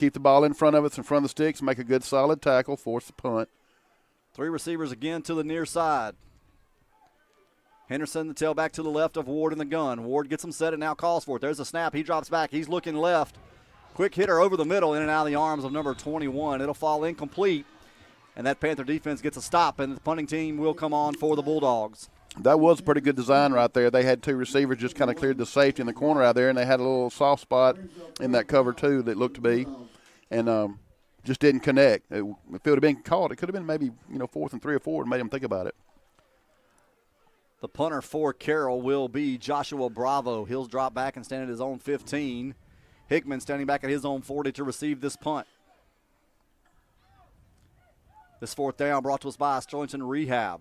keep the ball in front of us, in front of the sticks, make a good solid tackle, force the punt. 3 receivers again to the near side. Henderson, the tailback to the left of Ward in the gun. Ward gets him set and now calls for it. There's a snap. He drops back. He's looking left. Quick hitter over the middle, in and out of the arms of number 21. It'll fall incomplete, and that Panther defense gets a stop, and the punting team will come on for the Bulldogs. That was a pretty good design right there. They had 2 receivers, just kind of cleared the safety in the corner out there, and they had a little soft spot in that cover, too, that looked to be, and just didn't connect. If it would have been caught, it could have been maybe 4th and 3 or 4 and made them think about it. The punter for Carroll will be Joshua Bravo. He'll drop back and stand at his own 15. Hickman standing back at his own 40 to receive this punt. This 4th down brought to us by Sterlington Rehab.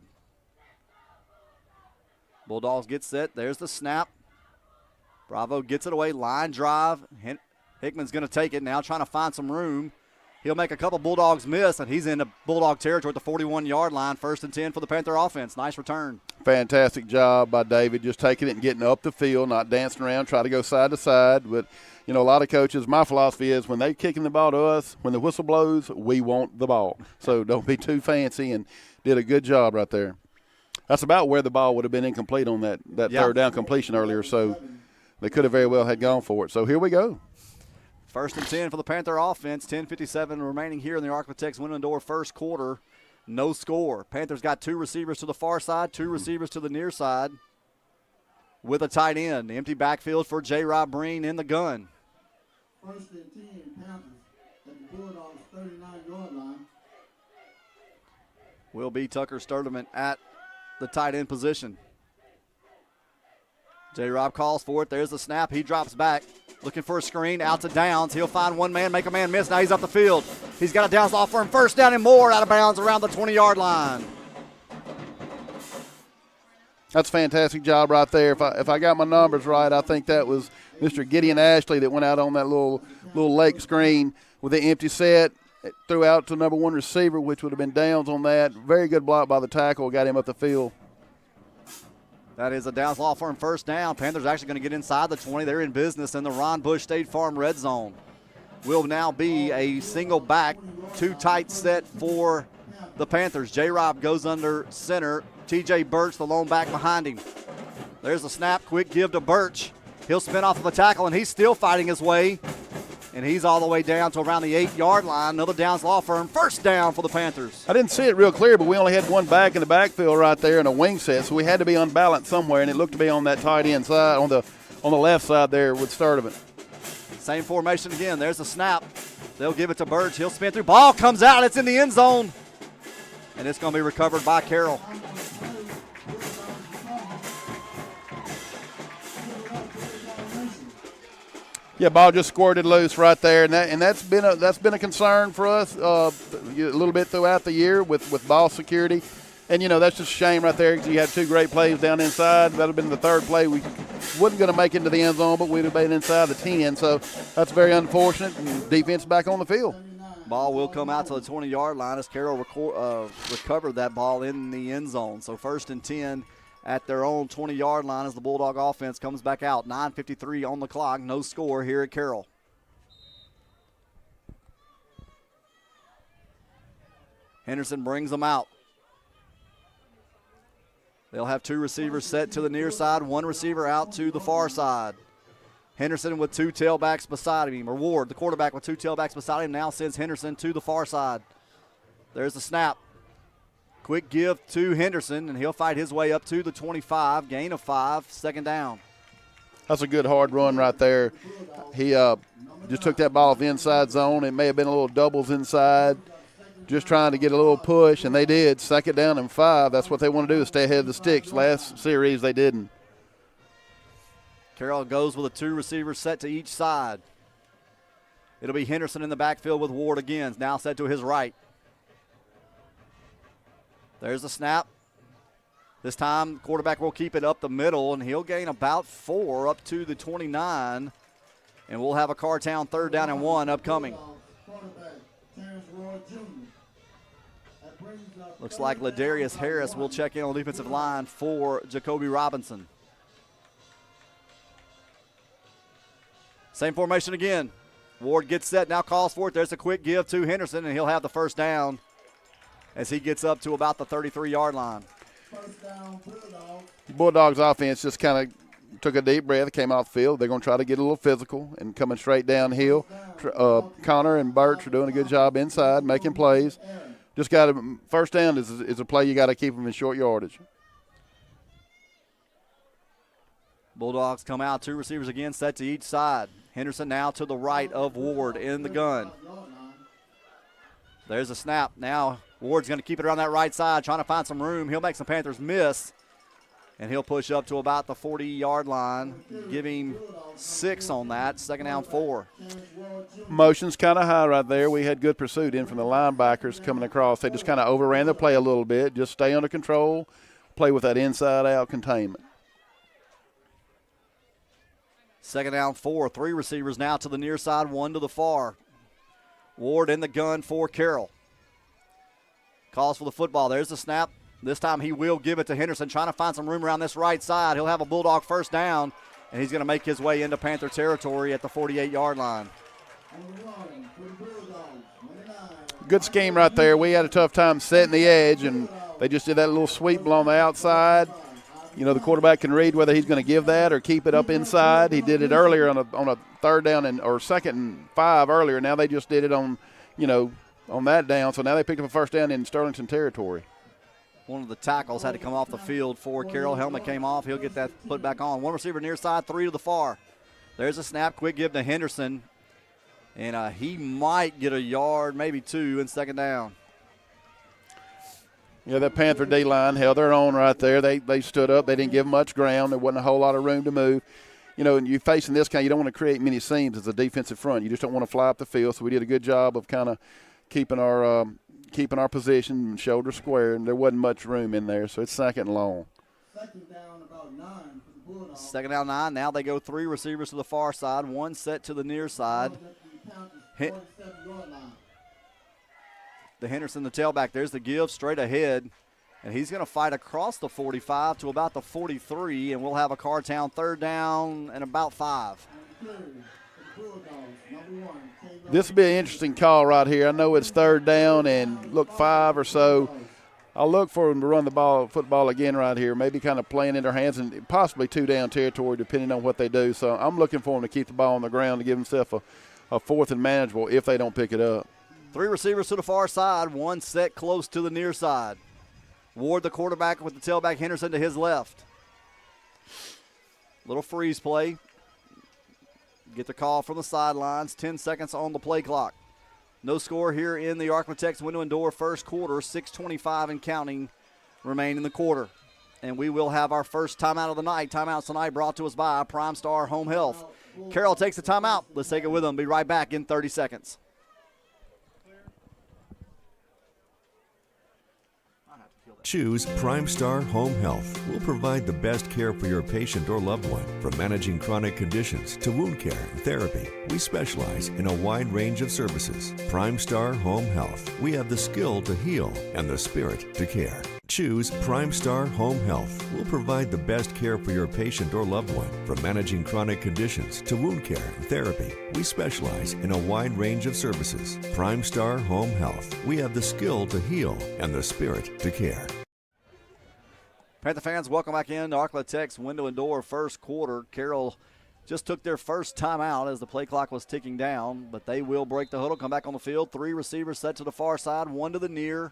Bulldogs get set. There's the snap. Bravo gets it away. Line drive. Hickman's going to take it now, trying to find some room. He'll make a couple Bulldogs miss, and he's into Bulldog territory at the 41-yard line. 1st and 10 for the Panther offense. Nice return. Fantastic job by David, just taking it and getting up the field, not dancing around, try to go side to side. But, a lot of coaches, my philosophy is when they're kicking the ball to us, when the whistle blows, we want the ball. So don't be too fancy, and did a good job right there. That's about where the ball would have been incomplete on that third down completion earlier, so they could have very well had gone for it. So here we go. 1st and 10 for the Panther offense. 10:57 remaining here in the Architects Window and Door first quarter. No score. Panthers got 2 receivers to the far side, 2 receivers to the near side with a tight end. The empty backfield for J. Rob Breen in the gun. 1st and 10 Panthers at the Bulldogs 39-yard line. Will be Tucker Sturdivant at the tight end position. J. Rob calls for it. There's the snap. He drops back. Looking for a screen, out to Downs. He'll find one man, make a man miss. Now he's up the field. He's got a Downs law firm. 1st down and more, out of bounds around the 20-yard line. That's a fantastic job right there. If I got my numbers right, I think that was Mr. Gideon Ashley that went out on that little lake screen with the empty set, threw out to number 1 receiver, which would have been Downs on that. Very good block by the tackle, got him up the field. That is a Downs Law Firm 1st down. Panthers actually going to get inside the 20. They're in business in the Ron Bush State Farm red zone. Will now be a single back, 2 tight set for the Panthers. J-Rob goes under center. T.J. Birch, the lone back behind him. There's the snap. Quick give to Birch. He'll spin off of a tackle, and he's still fighting his way. And he's all the way down to around the 8-yard line. Another Downs Law Firm. 1st down for the Panthers. I didn't see it real clear, but we only had one back in the backfield right there and a wing set, so we had to be unbalanced somewhere, and it looked to be on that tight end side, on the left side there with Sturdivant. Same formation again. There's the snap. They'll give it to Birch. He'll spin through. Ball comes out. It's in the end zone. And it's going to be recovered by Carroll. Yeah, ball just squirted loose right there, and that's been a concern for us a little bit throughout the year with ball security, and that's just a shame right there because you had 2 great plays down inside. That would have been the 3rd play. We wasn't going to make it into the end zone, but we'd have been inside the 10. So that's very unfortunate. And defense back on the field. Ball will come out to the 20-yard line as Carroll recovered that ball in the end zone. So 1st and 10. At their own 20-yard line as the Bulldog offense comes back out. 9:53 on the clock. No score here at Carroll. Henderson brings them out. They'll have 2 receivers set to the near side, 1 receiver out to the far side. Henderson with 2 tailbacks beside him. Or Ward, the quarterback, with 2 tailbacks beside him, now sends Henderson to the far side. There's the snap. Quick give to Henderson, and he'll fight his way up to the 25. Gain of 5, 2nd down. That's a good hard run right there. He just took that ball off the inside zone. It may have been a little doubles inside, just trying to get a little push, and they did. 2nd down and 5. That's what they want to do, is stay ahead of the sticks. Last series they didn't. Carroll goes with a 2 receivers set to each side. It'll be Henderson in the backfield with Ward again, now set to his right. There's the snap. This time, quarterback will keep it up the middle, and he'll gain about 4 up to the 29. And we'll have a Cartown 3rd down and 1 upcoming. Looks like Ladarius Harris will check in on the defensive line for Jacoby Robinson. Same formation again. Ward gets set, now calls for it. There's a quick give to Henderson, and he'll have the first down as he gets up to about the 33-yard line. First down, Bulldogs. Bulldogs offense just kind of took a deep breath, came off the field. They're going to try to get a little physical and coming straight downhill. Connor and Birch are doing a good job inside, making plays. Just got to, first down is a play you got to keep them in short yardage. Bulldogs come out, 2 receivers again, set to each side. Henderson now to the right of Ward in the gun. There's a snap. Now Ward's going to keep it around that right side, trying to find some room. He'll make some Panthers miss, and he'll push up to about the 40-yard line, giving 6 on that. Second down, 4. Motion's kind of high right there. We had good pursuit in from the linebackers coming across. They just kind of overran the play a little bit. Just stay under control, play with that inside-out containment. Second down, 4. 3 receivers now to the near side, 1 to the far. Ward in the gun for Carroll. Calls for the football. There's the snap. This time he will give it to Henderson, trying to find some room around this right side. He'll have a Bulldog first down, and he's going to make his way into Panther territory at the 48-yard line. Good scheme right there. We had a tough time setting the edge, and they just did that little sweep along the outside. You know, the quarterback can read whether he's going to give that or keep it up inside. He did it earlier on a third down or second and 5 earlier. Now they just did it on, on that down. So now they picked up a first down in Sterlington territory. One of the tackles had to come off the field for Carroll. Helmet came off. He'll get that put back on. 1 receiver near side, 3 to the far. There's a snap. Quick give to Henderson. And he might get a yard, maybe 2 in second down. Yeah, that Panther D-line held their own right there. They stood up. They didn't give much ground. There wasn't a whole lot of room to move. And you're facing this kind, you don't want to create many seams as a defensive front. You just don't want to fly up the field. So we did a good job of kind of keeping our position shoulder square, and there wasn't much room in there. So it's second and long. Second down, about 9 for the Bulldogs. Second down, 9. Now they go 3 receivers to the far side, 1 set to the near side. The Henderson, the tailback, there's the give straight ahead. And he's going to fight across the 45 to about the 43, and we'll have a Cartown third down and about 5. This will be an interesting call right here. I know it's third down and look 5 or so. I'll look for them to run the football again right here, maybe kind of playing in their hands and possibly 2-down territory depending on what they do. So I'm looking for them to keep the ball on the ground to give themselves a fourth and manageable if they don't pick it up. 3 receivers to the far side, 1 set close to the near side. Ward, the quarterback, with the tailback Henderson to his left. Little freeze play. Get the call from the sidelines. 10 seconds on the play clock. No score here in the Arklatex Window and Door first quarter. 6:25 and counting remain in the quarter. And we will have our first timeout of the night. Timeouts tonight brought to us by Prime Star Home Health. Carroll takes the timeout. Let's take it with them. Be right back in 30 seconds. Choose Prime Star Home Health. We'll provide the best care for your patient or loved one. From managing chronic conditions to wound care and therapy, we specialize in a wide range of services. Prime Star Home Health. We have the skill to heal and the spirit to care. Choose Prime Star Home Health. We'll provide the best care for your patient or loved one. From managing chronic conditions to wound care and therapy, we specialize in a wide range of services. Prime Star Home Health. We have the skill to heal and the spirit to care. Panther fans, welcome back in to Arklatex Window and Door first quarter. Carroll just took their first timeout as the play clock was ticking down, but they will break the huddle, come back on the field. 3 receivers set to the far side, 1 to the near.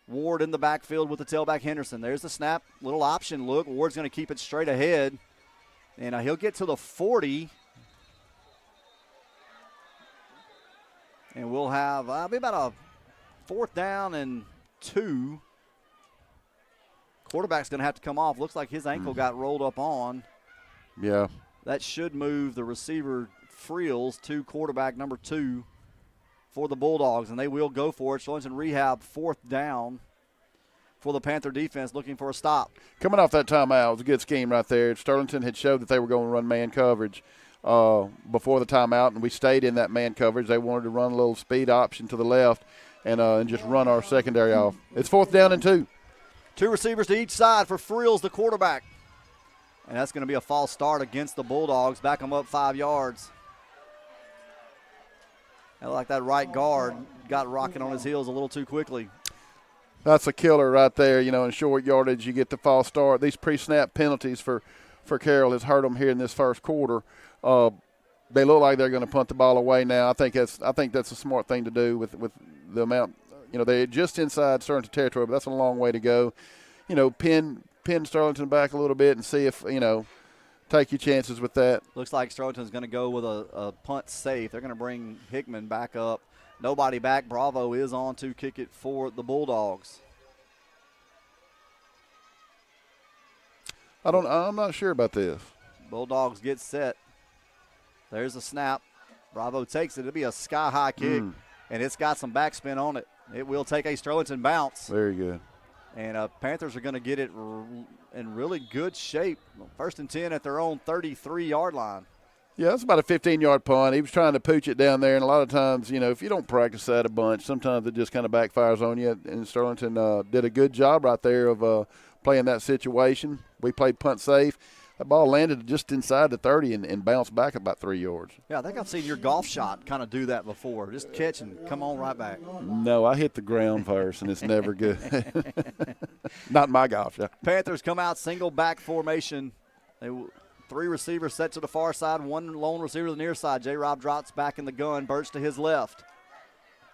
Ward in the backfield with the tailback Henderson. There's the snap, little option look. Ward's going to keep it straight ahead, and he'll get to the 40. And we'll have be about a 4th down and 2. Quarterback's going to have to come off. Looks like his ankle got rolled up on. Yeah. That should move the receiver Friels to quarterback number 2 for the Bulldogs, and they will go for it. Sterlington rehab 4th down for the Panther defense, looking for a stop. Coming off that timeout, it was a good scheme right there. Sterlington had showed that they were going to run man coverage before the timeout, and we stayed in that man coverage. They wanted to run a little speed option to the left and just run our secondary off. It's 4th down and 2. 2 receivers to each side for Friels, the quarterback. And that's going to be a false start against the Bulldogs. Back them up 5 yards. Like that right guard got rocking on his heels a little too quickly. That's a killer right there. In short yardage, you get the false start. These pre-snap penalties for Carroll has hurt them here in this first quarter. They look like they're going to punt the ball away now. I think that's a smart thing to do with the amount. They're just inside Sterlington territory, but that's a long way to go. Pin Sterlington back a little bit and see if take your chances with that. Looks like Sterlington's going to go with a punt safe. They're going to bring Hickman back up. Nobody back. Bravo is on to kick it for the Bulldogs. I'm not sure about this. Bulldogs get set. There's a snap. Bravo takes it. It'll be a sky-high kick, and it's got some backspin on it. It will take a Sterlington bounce. Very good. And Panthers are going to get it in really good shape. 1st and 10 at their own 33-yard line. Yeah, that's about a 15-yard punt. He was trying to pooch it down there, and a lot of times, if you don't practice that a bunch, sometimes it just kind of backfires on you. And Sterlington did a good job right there of playing that situation. We played punt safe. That ball landed just inside the 30 and bounced back about 3 yards. Yeah, I think I've seen your golf shot kind of do that before. Just catch and come on right back. No, I hit the ground first, and it's never good. Not my golf shot. Panthers come out single back formation. 3 receivers set to the far side, 1 lone receiver to the near side. J-Rob drops back in the gun. Birch to his left.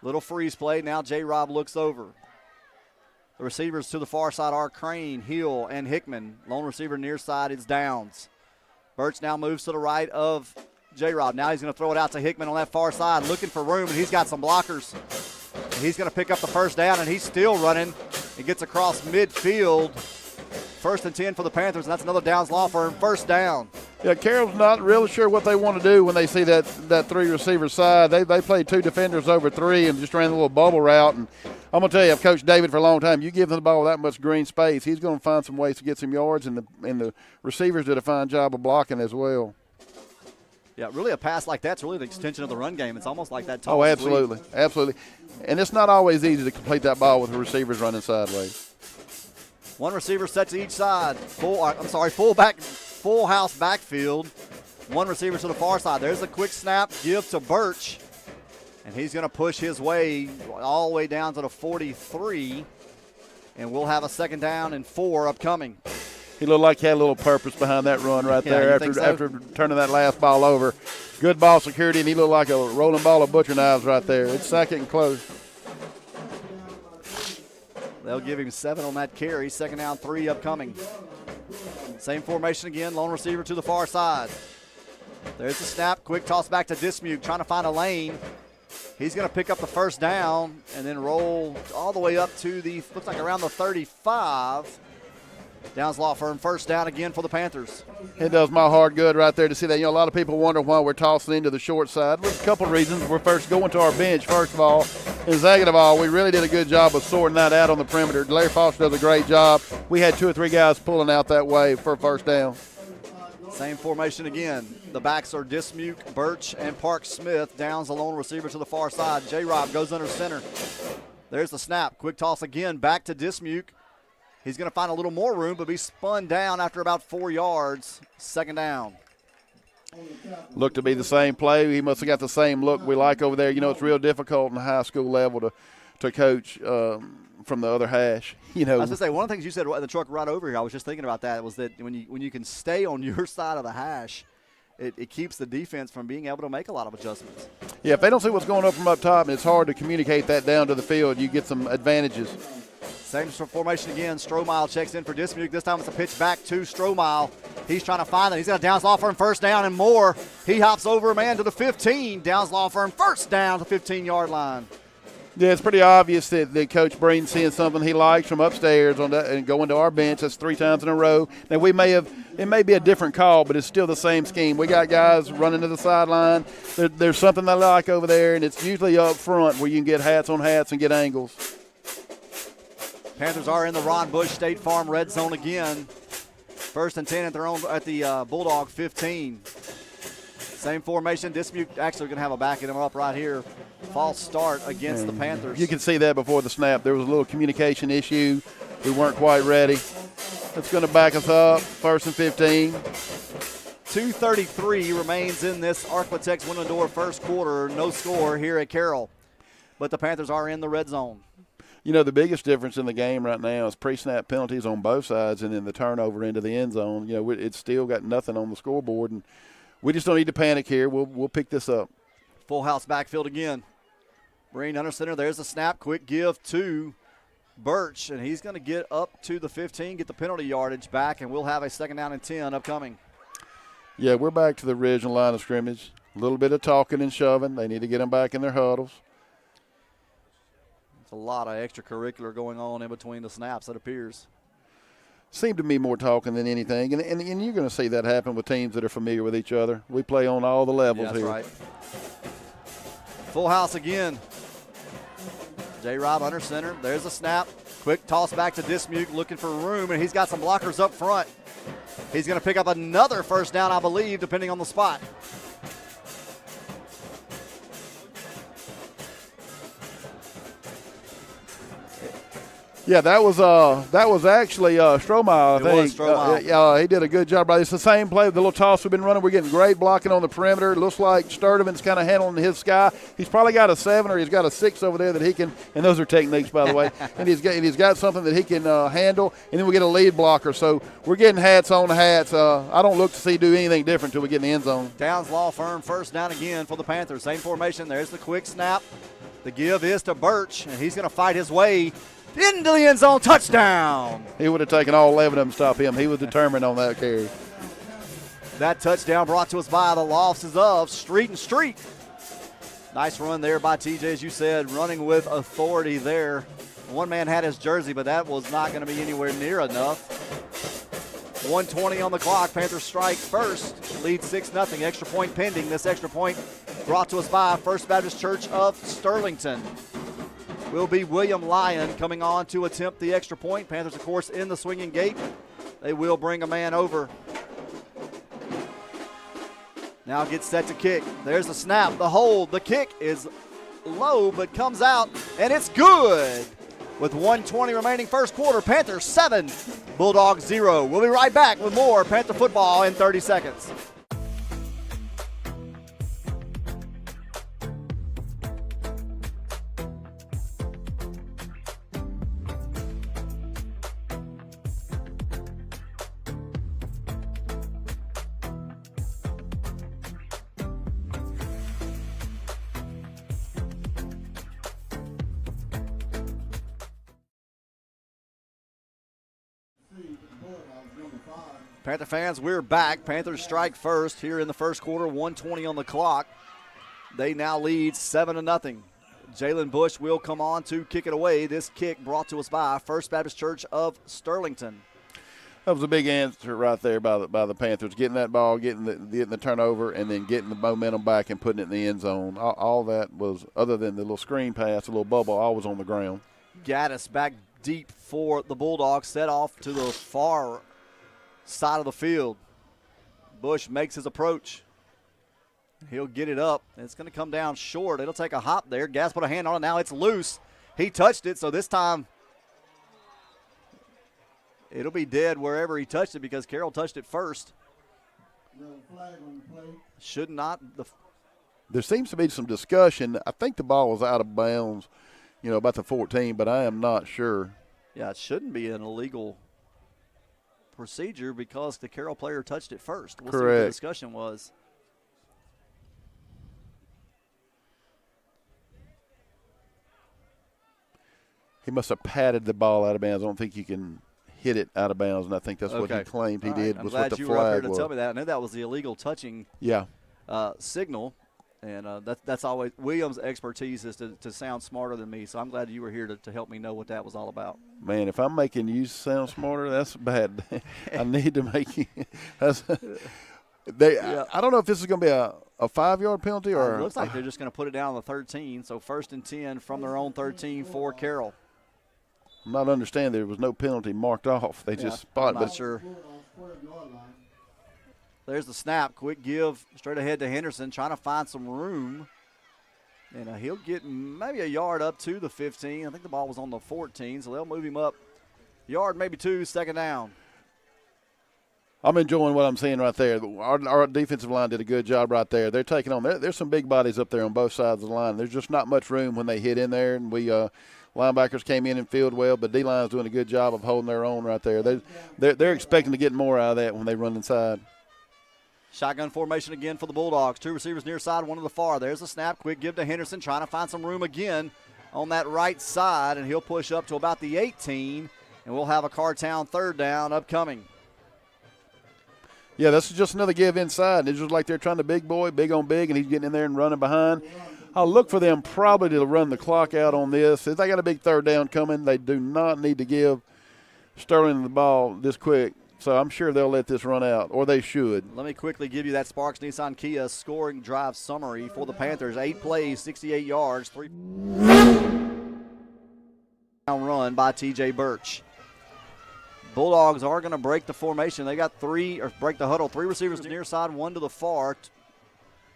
Little freeze play. Now J-Rob looks over. The receivers to the far side are Crane, Hill, and Hickman. Lone receiver near side is Downs. Birch now moves to the right of J-Rob. Now he's going to throw it out to Hickman on that far side, looking for room, and he's got some blockers. And he's going to pick up the first down, and he's still running. He gets across midfield. 1st and 10 for the Panthers, and that's another Downs Law Firm first down. Yeah, Carroll's not really sure what they want to do when they see that 3 receiver side. They played 2 defenders over 3 and just ran a little bubble route. And I'm going to tell you, I've coached David for a long time. You give him the ball with that much green space, he's going to find some ways to get some yards, and the receivers did a fine job of blocking as well. Yeah, really a pass like that's really the extension of the run game. It's almost like that. Oh, absolutely, absolutely. And it's not always easy to complete that ball with the receivers running sideways. 1 receiver set to each side. Full house backfield. 1 receiver to the far side. There's a quick snap, give to Birch. And he's going to push his way all the way down to the 43. And we'll have a 2nd down and 4 upcoming. He looked like he had a little purpose behind that run right there after turning that last ball over. Good ball security, and he looked like a rolling ball of butcher knives right there. It's 2nd and close. They'll give him 7 on that carry. 2nd down, 3 upcoming. Same formation again. Lone receiver to the far side. There's the snap. Quick toss back to Dismuke, trying to find a lane. He's going to pick up the first down and then roll all the way up to looks like around the 35. Downs Law Firm first down again for the Panthers. It does my heart good right there to see that. A lot of people wonder why we're tossing into the short side. There's a couple of reasons. We're first going to our bench, first of all. And second of all, we really did a good job of sorting that out on the perimeter. Larry Foster does a great job. We had 2 or 3 guys pulling out that way for a first down. Same formation again. The backs are Dismuke, Birch, and Park Smith. Downs the lone receiver to the far side. J-Rob goes under center. There's the snap. Quick toss again back to Dismuke. He's going to find a little more room, but be spun down after about 4 yards. 2nd down. Looked to be the same play. He must have got the same look we like over there. It's real difficult in the high school level to coach from the other hash. I was going to say, one of the things you said in the truck right over here, I was just thinking about that, was that when you can stay on your side of the hash, it keeps the defense from being able to make a lot of adjustments. Yeah, if they don't see what's going on from up top, and it's hard to communicate that down to the field, you get some advantages. Same formation again. Stromile checks in for Dismuke. This time it's a pitch back to Stromile. He's trying to find it. He's got a Downs Law Firm first down and more. He hops over a man to the 15. Downs Law Firm first down to the 15-yard line. Yeah, it's pretty obvious that Coach Breen's seeing something he likes from upstairs and going to our bench. That's 3 times in a row. Now, it may be a different call, but it's still the same scheme. We got guys running to the sideline. There's something they like over there, and it's usually up front where you can get hats on hats and get angles. Panthers are in the Ron Bush State Farm red zone again. 1st and 10 at the Bulldog 15. Same formation. Dismuke actually going to have a backing him up right here. False start against the Panthers. You can see that before the snap. There was a little communication issue. We weren't quite ready. That's going to back us up. 1st and 15. 2:33 remains in this Architects Window Door first quarter. No score here at Carroll, but the Panthers are in the red zone. You know, the biggest difference in the game right now is pre-snap penalties on both sides and then the turnover into the end zone. You know, it's still got nothing on the scoreboard, and we just don't need to panic here. We'll pick this up. Full house backfield again. Breen under center. There's the snap. Quick give to Birch, and he's going to get up to the 15, get the penalty yardage back, and we'll have a 2nd down and 10 upcoming. Yeah, we're back to the original line of scrimmage. A little bit of talking and shoving. They need to get them back in their huddles. A lot of extracurricular going on in between the snaps, it appears. Seemed to me more talking than anything, and you're going to see that happen with teams that are familiar with each other. We play on all the levels That's here. Right. Full house again. J-Rob under center. There's a snap. Quick toss back to Dismuke looking for room, and he's got some blockers up front. He's going to pick up another 1st down, I believe, depending on the spot. Yeah, that was actually Strohmeyer, I think. It was Strohmeyer. He did a good job. It's the same play, the little toss we've been running. We're getting great blocking on the perimeter. It looks like Sturdivant's kind of handling his sky. He's probably got a 7 or he's got a 6 over there that he can, and those are techniques, by the way, and he's got something that he can handle, and then we get a lead blocker. So we're getting hats on hats. I don't look to see do anything different until we get in the end zone. Downs Law Firm 1st down again for the Panthers. Same formation. There's the quick snap. The give is to Birch, and he's going to fight his way into the end zone. Touchdown. He would have taken all 11 of them to stop him. He was determined on that carry. That touchdown brought to us by the losses of Street and Street. Nice run there by TJ, as you said, running with authority there. One man had his jersey, but that was not going to be anywhere near enough. 1:20 on the clock. Panthers strike first. Lead 6-0. Extra point pending. This extra point brought to us by First Baptist Church of Sterlington. Will be William Lyon coming on to attempt the extra point. Panthers, of course, in the swinging gate. They will bring a man over. Now gets set to kick. There's the snap, the hold. The kick is low but comes out, and it's good. With 1:20 remaining first quarter, Panthers 7, Bulldogs 0. We'll be right back with more Panther football in 30 seconds. Panther fans, we're back. Panthers strike first here in the first quarter, 1:20 on the clock. They now lead 7-0. Jalen Bush will come on to kick it away. This kick brought to us by First Baptist Church of Sterlington. That was a big answer right there by the Panthers, getting that ball, getting the turnover, and then getting the momentum back and putting it in the end zone. All that was, other than the little screen pass, a little bubble, all was on the ground. Gaddis back deep for the Bulldogs, set off to the far side of the field. Bush makes his approach. He'll get it up. It's going to come down short. It'll take a hop there. Gaddis put a hand on it. Now it's loose. He touched it, so this time it'll be dead wherever he touched it because Carroll touched it first. Should not. There seems to be some discussion. I think the ball was out of bounds, about the 14, but I am not sure. Yeah, it shouldn't be an illegal procedure because the Carroll player touched it first. We'll see what the discussion was. He must have patted the ball out of bounds. I don't think you can hit it out of bounds, and I think that's what he claimed he did. I'm was glad what the you were up here flag to tell me that. I knew that was the illegal touching signal, and that's always Williams' expertise is to sound smarter than me, so I'm glad you were here to help me know what that was all about. Man, if I'm making you sound smarter, that's bad. I need to make you I don't know if this is going to be a 5-yard penalty or it looks like they're just going to put it down on the 13, so 1st and 10 from their own 13 for Carroll. I'm not understanding there was no penalty marked off. They just spotted it. Not sure. There's the snap. Quick give straight ahead to Henderson, trying to find some room. And he'll get maybe a yard up to the 15. I think the ball was on the 14, so they'll move him up. Yard, maybe 2, 2nd down. I'm enjoying what I'm seeing right there. Our defensive line did a good job right there. They're taking on. There's some big bodies up there on both sides of the line. There's just not much room when they hit in there, and we linebackers came in and fielded well, but D-line's doing a good job of holding their own right there. They're expecting to get more out of that when they run inside. Shotgun formation again for the Bulldogs. 2 receivers near side, 1 to the far. There's the snap. Quick give to Henderson, trying to find some room again on that right side, and he'll push up to about the 18, and we'll have a Cartown 3rd down upcoming. Yeah, this is just another give inside. It's just like they're trying to big on big, and he's getting in there and running behind. I'll look for them probably to run the clock out on this. If they got a big 3rd down coming, they do not need to give Sterling the ball this quick. So I'm sure they'll let this run out, or they should. Let me quickly give you that Sparks Nissan Kia scoring drive summary for the Panthers. 8 plays, 68 yards, 3 run by TJ Birch. Bulldogs are going to break the formation. They got break the huddle. 3 receivers near side, 1 to the far.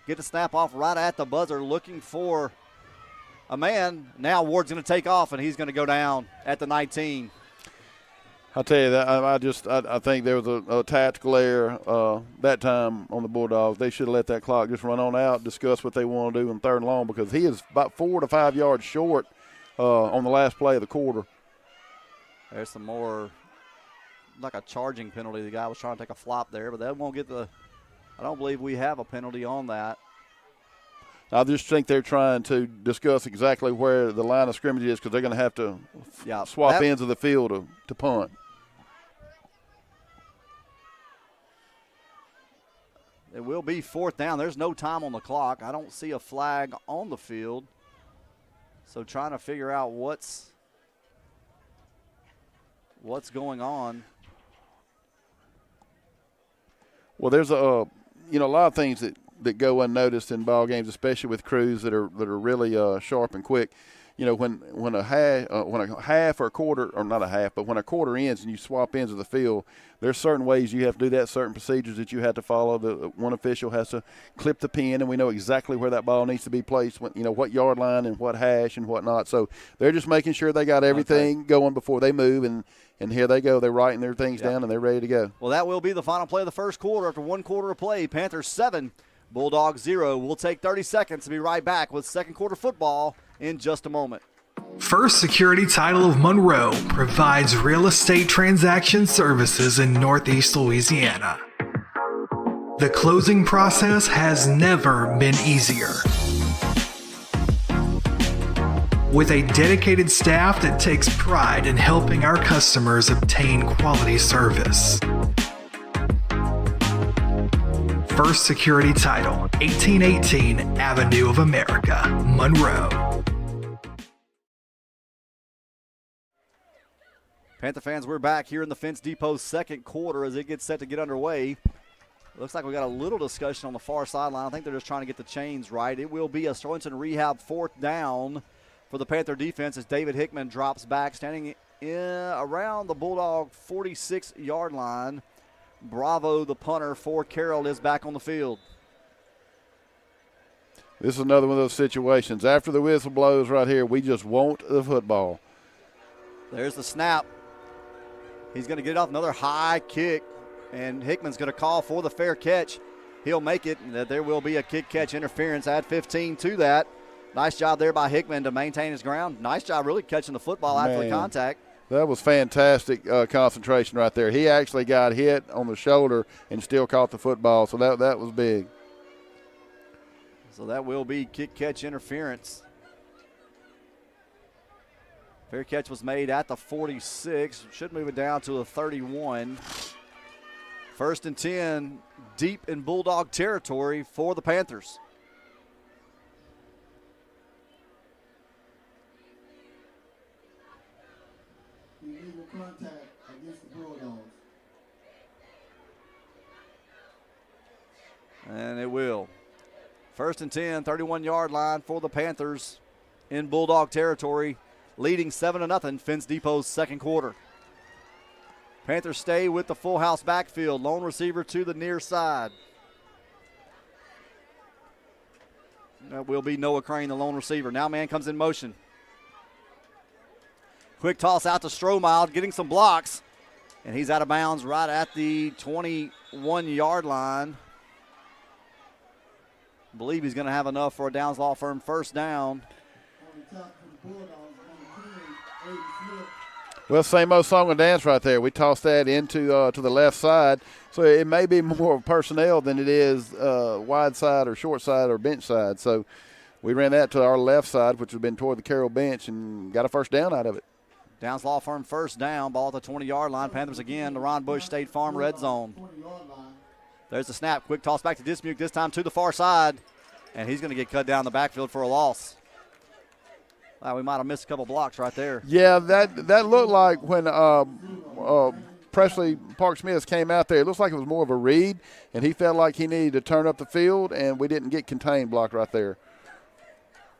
Get the snap off right at the buzzer, looking for a man. Now Ward's going to take off, and he's going to go down at the 19. I'll tell you that I think there was a tactical error that time on the Bulldogs. They should have let that clock just run on out, discuss what they want to do in 3rd and long, because he is about 4 to 5 yards short on the last play of the quarter. There's some more, like a charging penalty. The guy was trying to take a flop there, but that won't get I don't believe we have a penalty on that. I just think they're trying to discuss exactly where the line of scrimmage is, because they're going to have to swap ends of the field to punt. It will be 4th down. There's no time on the clock. I don't see a flag on the field. So trying to figure out what's going on. Well, there's a lot of things that go unnoticed in ball games, especially with crews that are really sharp and quick. When a half or a quarter, or not a half, but when a quarter ends and you swap ends of the field, there's certain ways you have to do that, certain procedures that you have to follow. The one official has to clip the pin, and we know exactly where that ball needs to be placed, what yard line and what hash and whatnot. So they're just making sure they got everything going before they move, and here they go. They're writing their things down, and they're ready to go. Well, that will be the final play of the first quarter after 1 quarter of play. Panthers 7, Bulldogs 0. We'll take 30 seconds to be right back with second quarter football in just a moment. First Security Title of Monroe provides real estate transaction services in Northeast Louisiana. The closing process has never been easier. With a dedicated staff that takes pride in helping our customers obtain quality service. First Security Title, 1818 Avenue of America, Monroe. Panther fans, we're back here in the Fence Depot's second quarter as it gets set to get underway. Looks like we got a little discussion on the far sideline. I think they're just trying to get the chains right. It will be a Sterlington rehab 4th down for the Panther defense as David Hickman drops back, standing around the Bulldog 46-yard line. Bravo, the punter for Carroll, is back on the field. This is another one of those situations. After the whistle blows right here, we just want the football. There's the snap. He's going to get off another high kick, and Hickman's going to call for the fair catch. He'll make it. There will be a kick-catch interference. Add 15 to that. Nice job there by Hickman to maintain his ground. Nice job really catching the football after the contact. That was fantastic concentration right there. He actually got hit on the shoulder and still caught the football, so that was big. So that will be kick-catch interference. Fair catch was made at the 46. Should move it down to the 31. 1st and 10, deep in Bulldog territory for the Panthers. Illegal contact against the Bulldogs. And it will. 1st and 10, 31-yard line for the Panthers in Bulldog territory, leading 7-0, Fence Depot's second quarter. Panthers stay with the full house backfield. Lone receiver to the near side. That will be Noah Crane, the lone receiver. Now man comes in motion. Quick toss out to Strohmild, getting some blocks. And he's out of bounds right at the 21-yard line. I believe he's going to have enough for a Downs Law Firm first down. Well, same old song and dance right there. We tossed that into to the left side. So it may be more personnel than it is wide side or short side or bench side. So we ran that to our left side, which has been toward the Carroll bench, and got a first down out of it. Downs Law Firm first down, ball at the 20-yard line. Panthers again, the Ron Bush State Farm red zone. There's the snap. Quick toss back to Dismuke, this time to the far side. And he's going to get cut down the backfield for a loss. Wow, we might have missed a couple blocks right there. Yeah, that looked like when Presley Park-Smith came out there, it looks like it was more of a read, and he felt like he needed to turn up the field, and we didn't get contained block right there.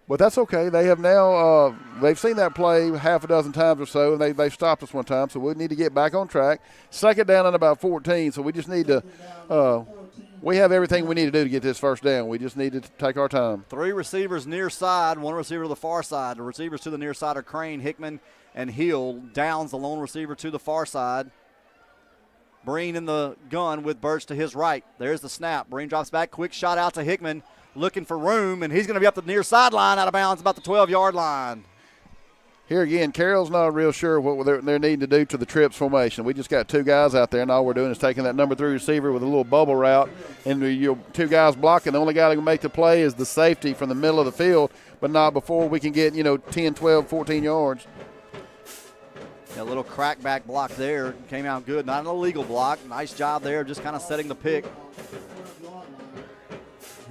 But that's okay. They have now they've seen that play half a dozen times or so, and they've stopped us one time, so we need to get back on track. Second down and about 14, so we just need to we have everything we need to do to get this first down. We just need to take our time. 3 receivers near side, 1 receiver to the far side. The receivers to the near side are Crane, Hickman, and Hill. Downs, the lone receiver to the far side. Breen in the gun with Birch to his right. There's the snap. Breen drops back. Quick shot out to Hickman, looking for room, and he's going to be up the near sideline, out of bounds, about the 12-yard line. Here again, Carroll's not real sure what they're needing to do to the trips formation. We just got 2 guys out there, and all we're doing is taking that number 3 receiver with a little bubble route, and your 2 guys blocking. The only guy that can make the play is the safety from the middle of the field, but not before we can get 10, 12, 14 yards. A little crackback block there. Came out good. Not an illegal block. Nice job there, just kind of setting the pick.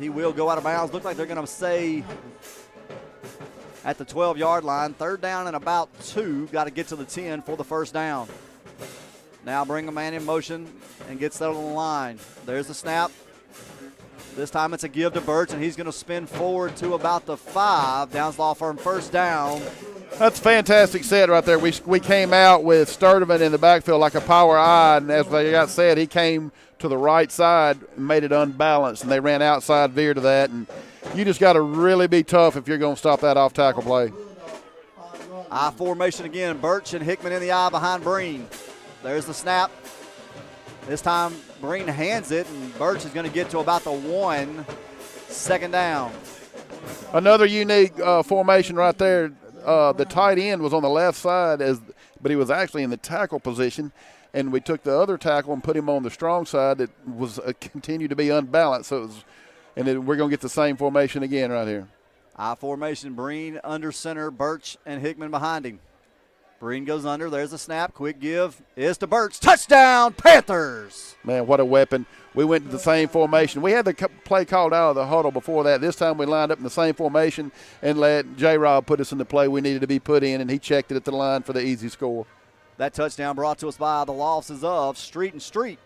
He will go out of bounds. Look like they're going to say at the 12-yard line. Third down and about 2. Got to get to the 10 for the first down. Now bring a man in motion and get settled on the line. There's the snap. This time it's a give to Birch, and he's going to spin forward to about the 5. Downs Law Firm first down. That's a fantastic set right there. We came out with Sturdivant in the backfield like a power eye, and as they got said, he came to the right side and made it unbalanced, and they ran outside veer to that, and you just got to really be tough if you're going to stop that off-tackle play. I formation again. Birch and Hickman in the eye behind Breen. There's the snap. This time Breen hands it, and Birch is going to get to about the 1. Second down. Another unique formation right there. The tight end was on the left side, but he was actually in the tackle position, and we took the other tackle and put him on the strong side. That was continued to be unbalanced. So it was, and then we're going to get the same formation again right here. I formation, Breen under center, Birch and Hickman behind him. Breen goes under. There's a snap. Quick give is to Birch. Touchdown, Panthers! Man, what a weapon. We went to the same formation. We had the play called out of the huddle before that. This time we lined up in the same formation and let J-Rob put us in the play we needed to be put in, and he checked it at the line for the easy score. That touchdown brought to us by the losses of Street and Street.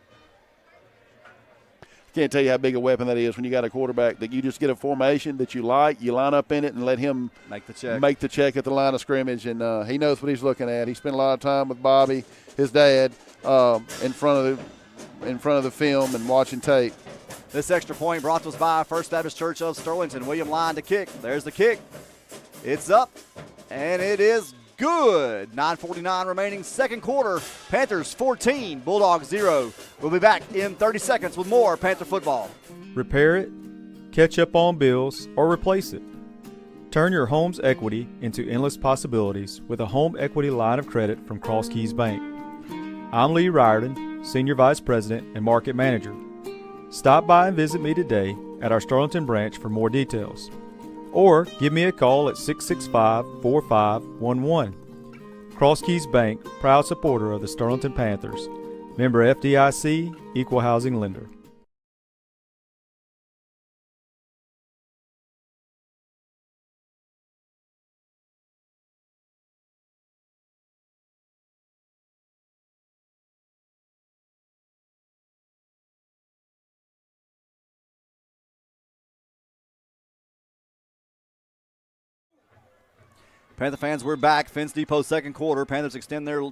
Can't tell you how big a weapon that is when you got a quarterback that you just get a formation that you like, you line up in it and let him make the check at the line of scrimmage, and he knows what he's looking at. He spent a lot of time with Bobby, his dad, in front of the film and watching tape. This extra point brought to us by First Baptist Church of Sterlington. William Line to kick. There's the kick. It's up, and it is good. 9:49 remaining, second quarter. Panthers 14, Bulldogs 0. We'll be back in 30 seconds with more Panther football. Repair it, catch up on bills, or replace it. Turn your home's equity into endless possibilities with a home equity line of credit from Cross Keys Bank. I'm Lee Riordan, Senior Vice President and Market Manager. Stop by and visit me today at our Sterlington branch for more details. Or give me a call at 665-4511. Cross Keys Bank, proud supporter of the Sterlington Panthers. Member FDIC, Equal Housing Lender. Panther fans, we're back. Fence Depot second quarter. Panthers extend their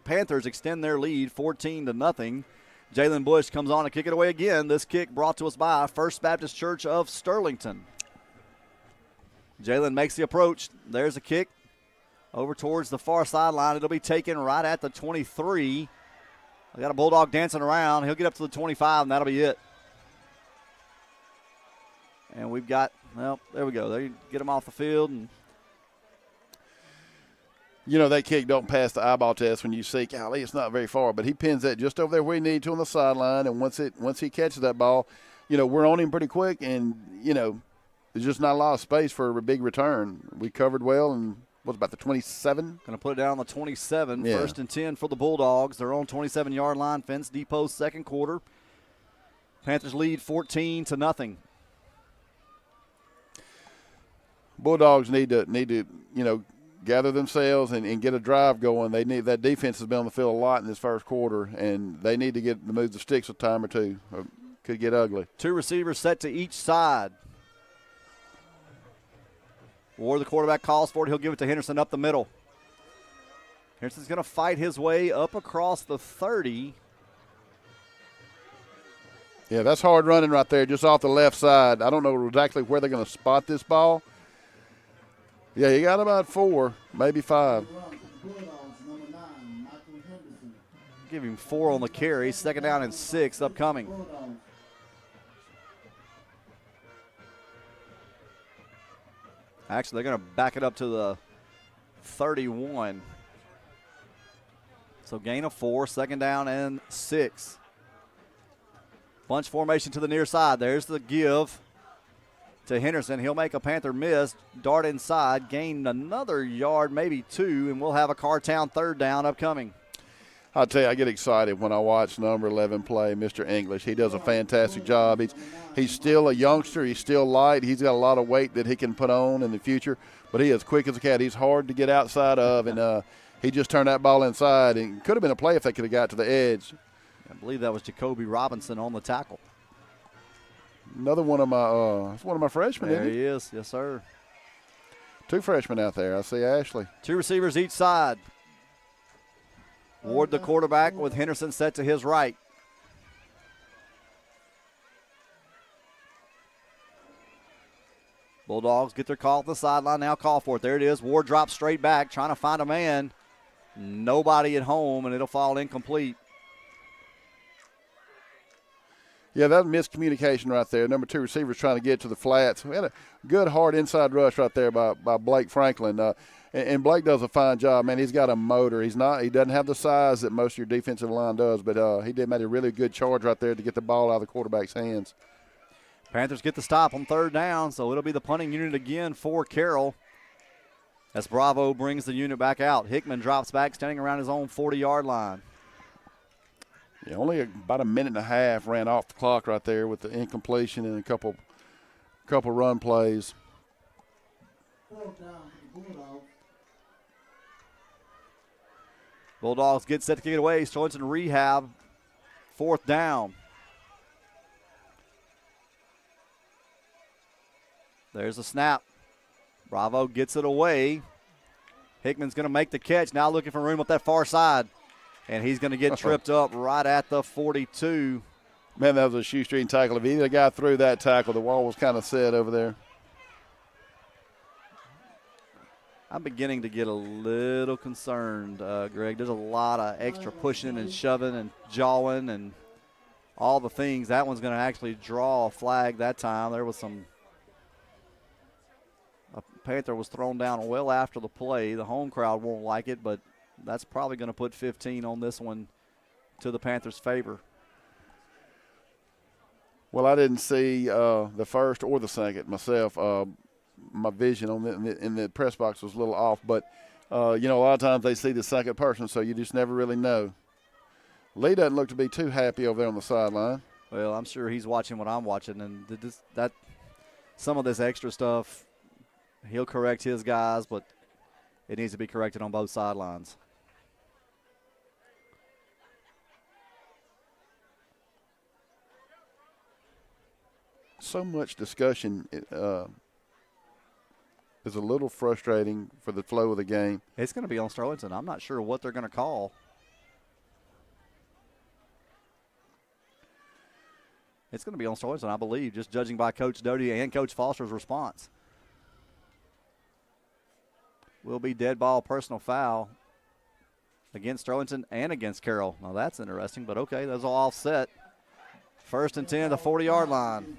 lead 14-0. Jalen Bush comes on to kick it away again. This kick brought to us by First Baptist Church of Sterlington. Jalen makes the approach. There's a kick over towards the far sideline. It'll be taken right at the 23 We got a Bulldog dancing around. He'll get up to the 25, and that'll be it. And we've got, well, there we go. There you get him off the field. And you know, that kick don't pass the eyeball test when you see, golly, it's not very far. But he pins that just over there where he needs to on the sideline. And once he catches that ball, you know, we're on him pretty quick. And, you know, there's just not a lot of space for a big return. We covered well, and what's about the 27? Going to put it down on the 27. Yeah. 1st and 10 for the Bulldogs. They're on 27-yard line, fence depot, second quarter. Panthers lead 14-0. Bulldogs need to you know, gather themselves and get a drive going. They need that defense has been on the field a lot in this first quarter, and they need to move the sticks a time or two. Or could get ugly. 2 receivers set to each side. Ward, the quarterback, calls for it. He'll give it to Henderson up the middle. Henderson's going to fight his way up across the 30. Yeah, that's hard running right there, just off the left side. I don't know exactly where they're going to spot this ball. Yeah, you got about 4, maybe 5. Give him 4 on the carry. 2nd down and 6 upcoming. Actually, they're going to back it up to the 31. So gain of 4, 2nd down and 6. Bunch formation to the near side. There's the give to Henderson. He'll make a Panther miss. Dart inside. Gain another yard, maybe 2, and we'll have a Cartown 3rd down upcoming. I'll tell you, I get excited when I watch number 11 play, Mr. English. He does a fantastic job. He's still a youngster. He's still light. He's got a lot of weight that he can put on in the future, but he is quick as a cat. He's hard to get outside of, and he just turned that ball inside. And could have been a play if they could have got to the edge. I believe that was Jacoby Robinson on the tackle. Another one of my freshmen, There isn't he is. Yes, sir. 2 freshmen out there. I see Ashley. 2 receivers each side. Ward, the quarterback, with Henderson set to his right. Bulldogs get their call at the sideline. Now call for it. There it is. Ward drops straight back, trying to find a man. Nobody at home, and it'll fall incomplete. Yeah, that miscommunication right there. Number 2 receivers trying to get to the flats. We had a good, hard inside rush right there by Blake Franklin. And Blake does a fine job, man. He's got a motor. He doesn't have the size that most of your defensive line does, but he made a really good charge right there to get the ball out of the quarterback's hands. Panthers get the stop on 3rd down, so it'll be the punting unit again for Carroll. As Bravo brings the unit back out. Hickman drops back, standing around his own 40-yard line. Yeah, only about a minute and a half ran off the clock right there with the incompletion and a couple run plays. 4th down for the Bulldogs. Bulldogs get set to kick it away. Sterlington rehab. 4th down. There's a snap. Bravo gets it away. Hickman's going to make the catch. Now looking for room up that far side. And he's going to get tripped up right at the 42. Man, that was a shoestring tackle. If either guy threw that tackle, the wall was kind of set over there. I'm beginning to get a little concerned, Greg. There's a lot of extra pushing and shoving and jawing and all the things. That one's going to actually draw a flag that time. There was a Panther was thrown down well after the play. The home crowd won't like it, but that's probably going to put 15 on this one to the Panthers' favor. Well, I didn't see the first or the second myself. My vision in the press box was a little off, but you know, a lot of times they see the second person, so you just never really know. Lee doesn't look to be too happy over there on the sideline. Well, I'm sure he's watching what I'm watching, and some of this extra stuff, he'll correct his guys, but it needs to be corrected on both sidelines. So much discussion is a little frustrating for the flow of the game. It's going to be on Sterlington. I'm not sure what they're going to call. It's going to be on Sterlington, I believe, just judging by Coach Doty and Coach Foster's response. Will be dead ball, personal foul. against Sterlington and against Carroll. Now that's interesting, but okay, those all offset. 1st and 10 at the 40-yard line.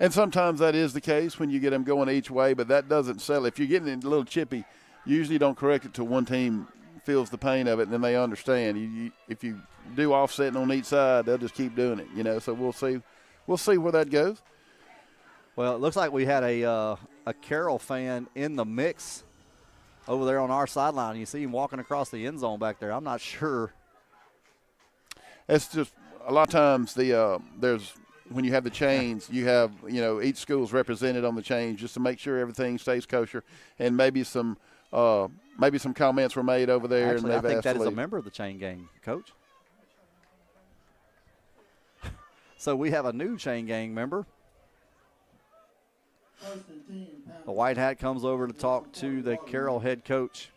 And sometimes that is the case when you get them going each way, but that doesn't settle. If you're getting it a little chippy, you usually don't correct it till one team feels the pain of it, and then they understand. If you do offsetting on each side, they'll just keep doing it. So we'll see. We'll see where that goes. Well, it looks like we had a Carroll fan in the mix over there on our sideline. You see him walking across the end zone back there. I'm not sure. It's just a lot of times there's when you have the chains, you have each school's represented on the chains just to make sure everything stays kosher, and maybe some comments were made over there. Actually, and I think that is a member of the chain gang, Coach. So we have a new chain gang member. The white hat comes over to talk to the Carroll head coach.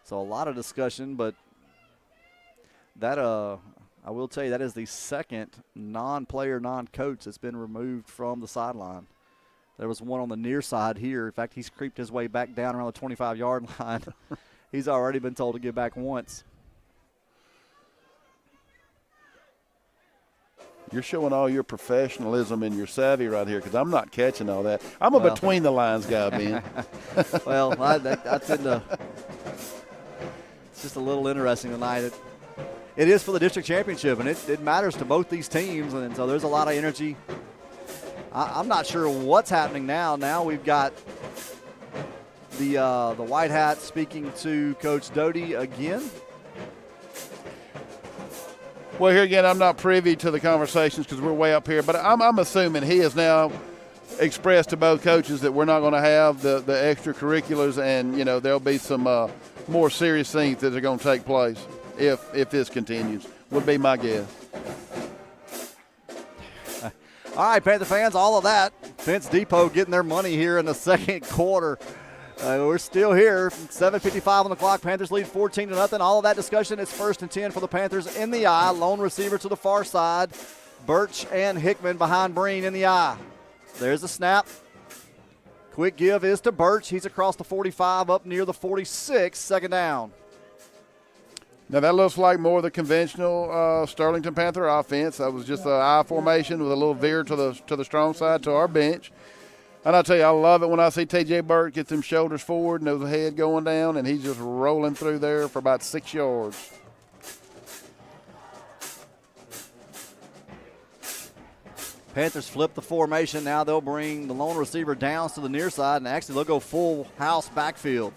So a lot of discussion, but that I will tell you that is the second non-player, non-coach that's been removed from the sideline. There was one on the near side here. In fact, he's creeped his way back down around the 25-yard line. He's already been told to get back once. You're showing all your professionalism and your savvy right here because I'm not catching all that. I'm a between-the-lines guy, Ben. Well, I tend to – it's just a little interesting tonight. It is for the district championship, and it matters to both these teams, and so there's a lot of energy. I'm not sure what's happening now. Now we've got the white hat speaking to Coach Doty again. Well, here again, I'm not privy to the conversations because we're way up here, but I'm assuming he has now expressed to both coaches that we're not going to have the extracurriculars, and there'll be some more serious things that are going to take place if this continues, would be my guess. All right, Panther fans, all of that. Fence Depot getting their money here in the second quarter. We're still here. 7:55 on the clock. Panthers lead 14-0. All of that discussion is 1st and 10 for the Panthers in the eye. Lone receiver to the far side. Birch and Hickman behind Breen in the eye. There's the snap. Quick give is to Birch. He's across the 45 up near the 46. 2nd down. Now that looks like more of the conventional Sterlington Panther offense. That was just an I formation with a little veer to the strong side to our bench. And I tell you, I love it when I see T.J. Burke get them shoulders forward and the head going down, and he's just rolling through there for about 6 yards. Panthers flip the formation. Now they'll bring the lone receiver downs to the near side, and actually they'll go full house backfield.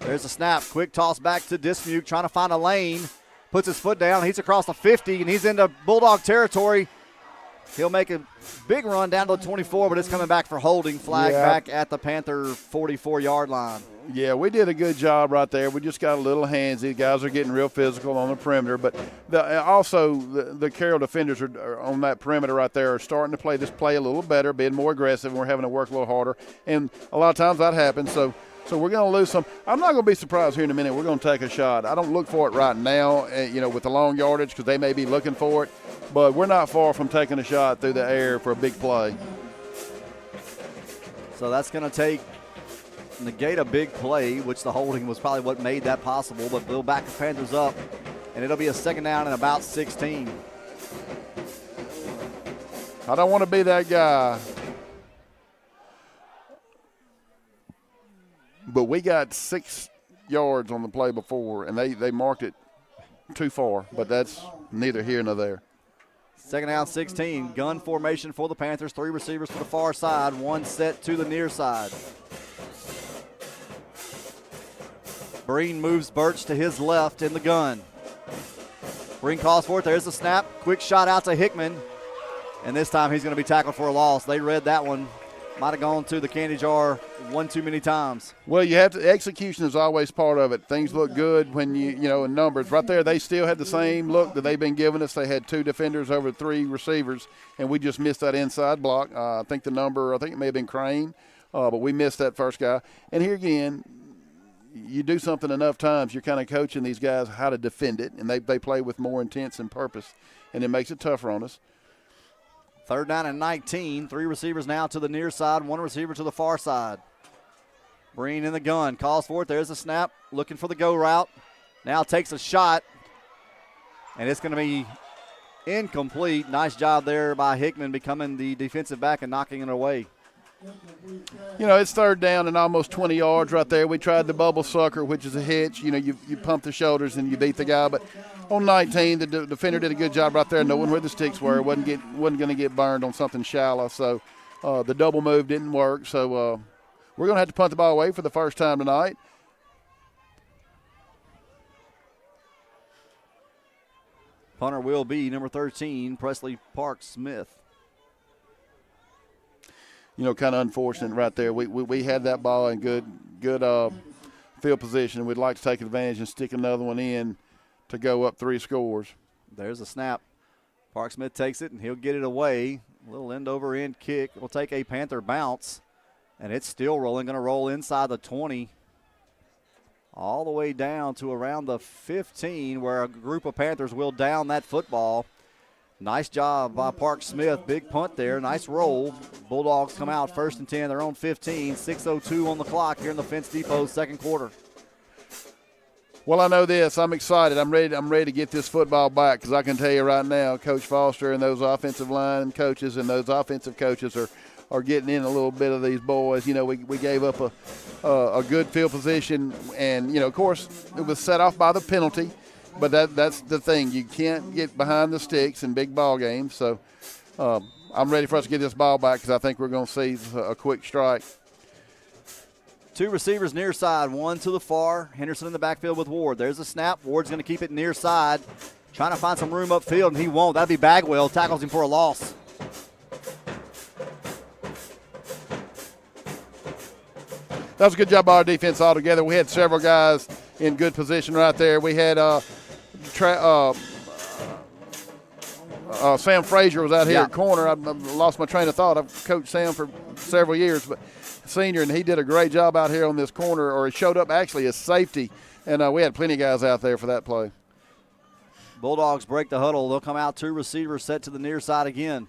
There's a snap. Quick toss back to Dismuke, trying to find a lane. Puts his foot down. He's across the 50, and he's into Bulldog territory. He'll make a big run down to the 24, but it's coming back for holding. Flag back at the Panther 44-yard line. Yeah, we did a good job right there. We just got a little handsy. The guys are getting real physical on the perimeter. But also the Carroll defenders are on that perimeter right there are starting to play this play a little better, being more aggressive, and we're having to work a little harder. And a lot of times that happens. So we're going to lose some. I'm not going to be surprised here in a minute. We're going to take a shot. I don't look for it right now, with the long yardage because they may be looking for it. But we're not far from taking a shot through the air for a big play. So that's going to negate a big play, which the holding was probably what made that possible. But they'll back the Panthers up, and it'll be a 2nd down and about 16. I don't want to be that guy. But we got 6 yards on the play before, and they marked it too far. But that's neither here nor there. 2nd down, 16. Gun formation for the Panthers. 3 receivers to the far side. 1 set to the near side. Breen moves Birch to his left in the gun. Breen calls for it. There's the snap. Quick shot out to Hickman. And this time he's going to be tackled for a loss. They read that one. Might have gone to the candy jar one too many times. Well, execution is always part of it. Things look good when in numbers. Right there, they still had the same look that they've been giving us. They had 2 defenders over 3 receivers, and we just missed that inside block. I think it may have been Crane, but we missed that first guy. And here again, you do something enough times, you're kind of coaching these guys how to defend it, and they play with more intense and purpose, and it makes it tougher on us. 3rd down and 19. 3 receivers now to the near side, 1 receiver to the far side. Breen in the gun, calls for it. There's the snap, looking for the go route. Now takes a shot, and it's going to be incomplete. Nice job there by Hickman becoming the defensive back and knocking it away. You know, it's 3rd down and almost 20 yards right there. We tried the bubble sucker, which is a hitch. You know, you pump the shoulders and you beat the guy. But on 19, the defender did a good job right there, knowing where the sticks were. Wasn't going to get burned on something shallow. So the double move didn't work. So we're going to have to punt the ball away for the first time tonight. Punter will be number 13, Presley Park Smith. You know, kind of unfortunate right there. We had that ball in good field position. We'd like to take advantage and stick another one in to go up 3 scores. There's a snap. Park Smith takes it, and he'll get it away. A little end-over-end kick. Will take a Panther bounce, and it's still rolling. Going to roll inside the 20 all the way down to around the 15, where a group of Panthers will down that football. Nice job by Park Smith. Big punt there. Nice roll. Bulldogs come out 1st and 10. Their own 15. 6:02 on the clock here in the Fence Depot 2nd quarter. Well, I know this. I'm excited. I'm ready to get this football back, because I can tell you right now, Coach Foster and those offensive line coaches and those offensive coaches are getting in a little bit of these boys. You know, we gave up a good field position, and, you know, of course, it was set off by the penalty. But that's the thing. You can't get behind the sticks in big ball games. So I'm ready for us to get this ball back, because I think we're going to see a quick strike. 2 receivers near side, 1 to the far. Henderson in the backfield with Ward. There's a snap. Ward's going to keep it near side, trying to find some room upfield, and he won't. That'd be Bagwell. Tackles him for a loss. That was a good job by our defense altogether. We had several guys in good position right there. We had Sam Frazier was out here at corner. I lost my train of thought. I've coached Sam for several years, but senior, and he did a great job out here on this corner, or he showed up actually as safety, and we had plenty of guys out there for that play. Bulldogs break the huddle. They'll come out, 2 receivers set to the near side again.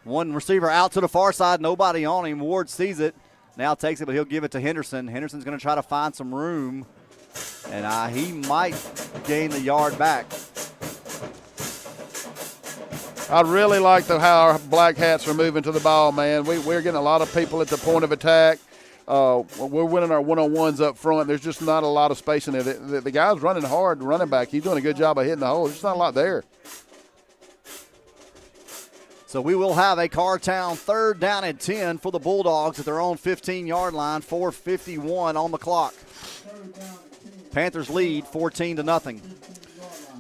1 receiver out to the far side, nobody on him. Ward sees it, now takes it, but he'll give it to Henderson. Henderson's going to try to find some room, and he might gain the yard back. I really like how our black hats are moving to the ball, man. We're getting a lot of people at the point of attack. We're winning our one-on-ones up front. There's just not a lot of space in there. The guy's running hard, running back. He's doing a good job of hitting the hole. There's just not a lot there. So we will have a Cartown 3rd down and 10 for the Bulldogs at their own 15-yard line, 4:51 on the clock. Panthers lead 14-0.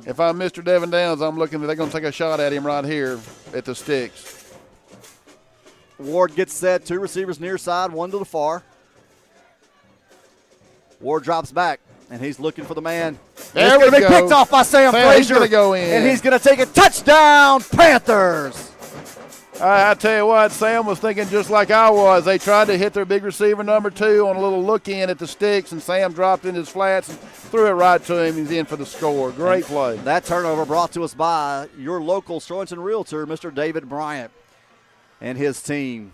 If I'm Mr. Devin Downs, I'm looking that they're going to take a shot at him right here at the sticks. Ward gets set, 2 receivers near side, 1 to the far. Ward drops back, and he's looking for the man. There we go. It's going to be picked off by Sam Frazier. He's going to go in. And he's going to take a touchdown, Panthers. I tell you what, Sam was thinking just like I was. They tried to hit their big receiver number 2 on a little look-in at the sticks, and Sam dropped in his flats and threw it right to him. He's in for the score. Great play. That turnover brought to us by your local Sterlington Realtor, Mr. David Bryant, and his team.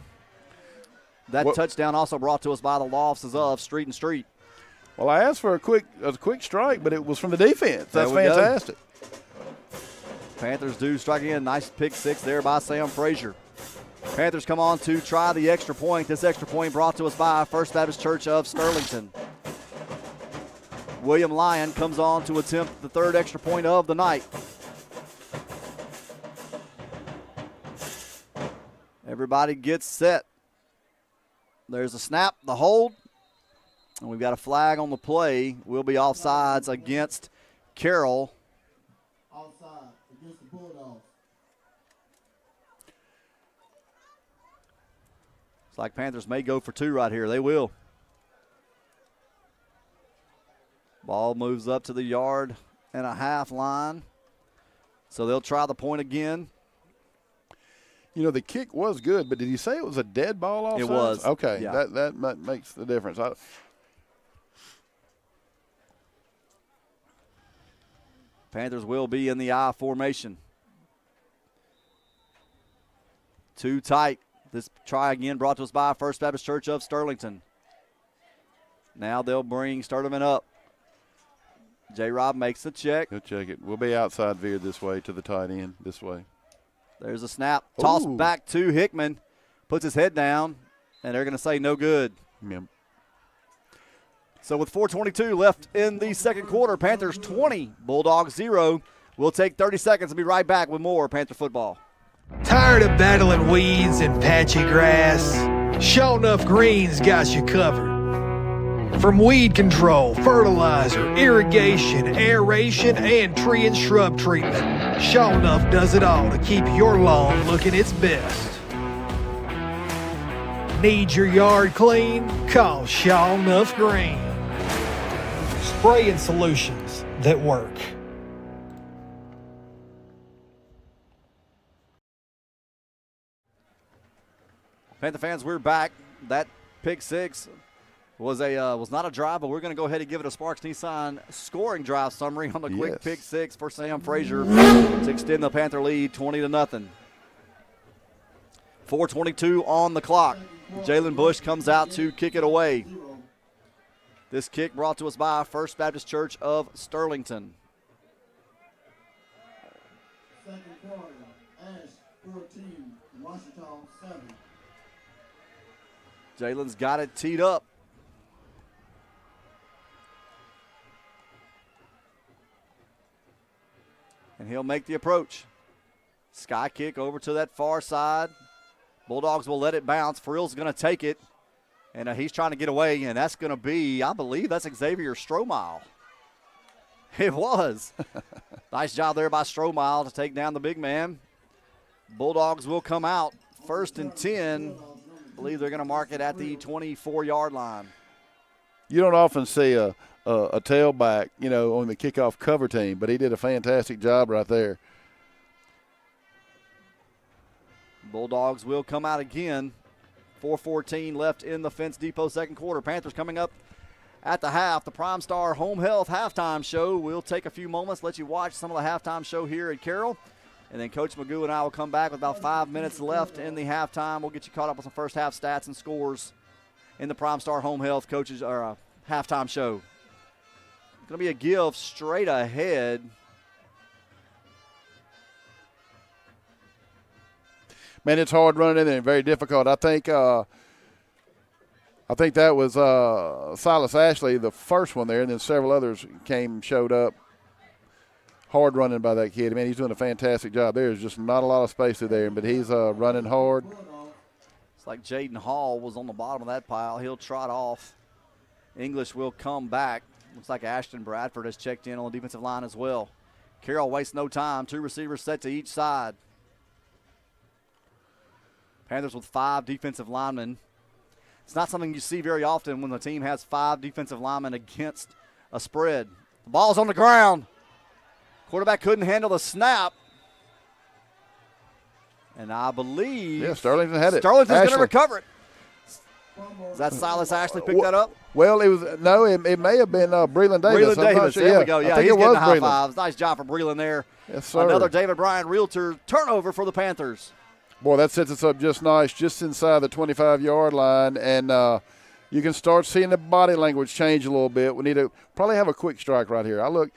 That touchdown also brought to us by the law offices of Street and Street. Well, I asked for a quick strike, but it was from the defense. That's fantastic. Panthers do strike again. Nice pick 6 there by Sam Frazier. Panthers come on to try the extra point. This extra point brought to us by First Baptist Church of Sterlington. William Lyon comes on to attempt the 3rd extra point of the night. Everybody gets set. There's a snap, the hold, and we've got a flag on the play. Will be offsides against Carroll. Offside against the Bulldogs. It's like Panthers may go for 2 right here. They will. Ball moves up to the 1.5-yard line. So they'll try the point again. You know, the kick was good, but did you say it was a dead ball offside? It was. Okay, yeah. that makes the difference. Panthers will be in the I formation. Too tight. This try again brought to us by First Baptist Church of Sterlington. Now they'll bring Sterlington up. J-Rob makes the check. He'll check it. We'll be outside veered this way to the tight end this way. There's a snap. Toss back to Hickman. Puts his head down, and they're going to say no good. Yeah. So with 4:22 left in the second quarter, Panthers 20, Bulldogs 0. We'll take 30 seconds and be right back with more Panther football. Tired of battling weeds and patchy grass? Sure Enough Green's got you covered. From weed control, fertilizer, irrigation, aeration, and tree and shrub treatment, Sure Enough does it all to keep your lawn looking its best. Need your yard clean? Call Sure Enough Green. Spraying solutions that work. Panther fans, we're back. That pick six was not a drive, but we're going to go ahead and give it a Sparks Nissan scoring drive summary on the quick pick six for Sam Frazier to extend the Panther lead 20-0. 4:22 on the clock. Jalen Bush comes out to kick it away. This kick brought to us by First Baptist Church of Sterlington. Second quarter, Ash 14, Washington 7. Jalen's got it teed up. And he'll make the approach. Sky kick over to that far side. Bulldogs will let it bounce. Frill's going to take it. And he's trying to get away, and that's going to be, I believe, that's Xavier Strohmile. It was. Nice job there by Strohmile to take down the big man. Bulldogs will come out 1st and 10. I believe they're going to mark it at the 24-yard line. You don't often see a tailback, on the kickoff cover team, but he did a fantastic job right there. Bulldogs will come out again. 4:14 left in the Fence Depot second quarter. Panthers coming up at the half. The Prime Star Home Health halftime show. We'll take a few moments, let you watch some of the halftime show here at Carroll. And then Coach Magoo and I will come back with about 5 minutes left in the halftime. We'll get you caught up with some first half stats and scores in the Prime Star Home Health coaches or halftime show. It's going to be a give straight ahead. Man, it's hard running in there and very difficult. I think that was Silas Ashley, the first one there, and then several others showed up. Hard running by that kid. Man, he's doing a fantastic job. There's just not a lot of space through there, but he's running hard. It's like Jaden Hall was on the bottom of that pile. He'll trot off. English will come back. Looks like Ashton Bradford has checked in on the defensive line as well. Carroll wastes no time. 2 receivers set to each side. Panthers with 5 defensive linemen. It's not something you see very often when the team has 5 defensive linemen against a spread. The ball's on the ground. Quarterback couldn't handle the snap. And I believe Sterlington had it. Sterlington's going to recover it. Is that Silas Ashley picked that up? Well, it may have been Breland Davis. Breland Davis, sure. there we go. Yeah, I think he's it getting was the high Breland. fives. Nice job for Breland there. Yes, sir. Another David Bryan Realtor turnover for the Panthers. Boy, that sets us up just nice, just inside the 25-yard line, and you can start seeing the body language change a little bit. We need to probably have a quick strike right here. We're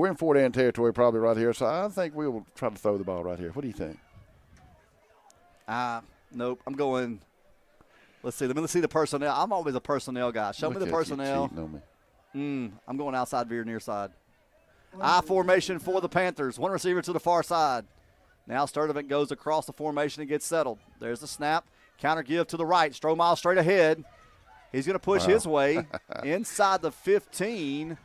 in 4-down territory probably right here, so I think we will try to throw the ball right here. What do you think? Nope. I'm going. Let's see. Let me see the personnel. I'm always a personnel guy. Show me the personnel. I'm going outside veer near side. I formation for the Panthers. 1 receiver to the far side. Now Sturdivant goes across the formation and gets settled. There's the snap. Counter give to the right. Strohmile straight ahead. He's going to push his way inside the 15.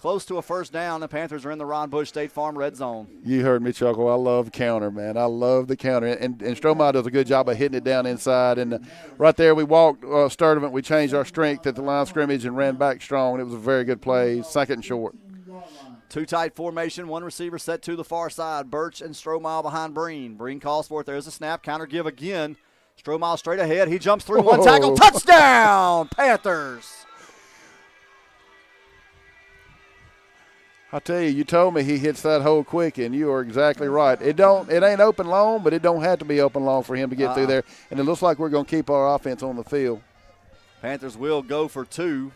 Close to a first down. The Panthers are in the Ron Bush State Farm red zone. You heard me chuckle. I love counter, man. I love the counter. And Strohmile does a good job of hitting it down inside. And right there we walked Sturdivant. We changed our strength at the line of scrimmage and ran back strong. And it was a very good play, 2nd and short. 2 tight formation, 1 receiver set to the far side. Birch and Strohmile behind Breen. Breen calls for it. There's a snap. Counter give again. Strohmile straight ahead. He jumps through 1 tackle. Touchdown, Panthers. I tell you told me he hits that hole quick, and you are exactly right. It ain't open long, but it don't have to be open long for him to get through there. And it looks like we're going to keep our offense on the field. Panthers will go for 2.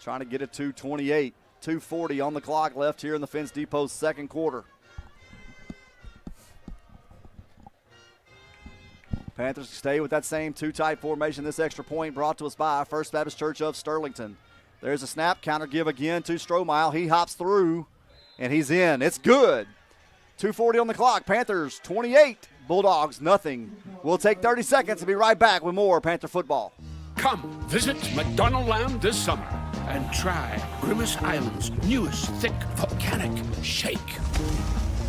Trying to get it to 28. 2:40 on the clock left here in the Fence Depot's second quarter. Panthers stay with that same two-tight formation. This extra point brought to us by First Baptist Church of Sterlington. There's a snap, counter give again to Strohmile. He hops through, and he's in. It's good. 2:40 on the clock. Panthers 28, Bulldogs nothing. We'll take 30 seconds and be right back with more Panther football. Come visit McDonald Land this summer and try Grimace Island's newest thick volcanic shake.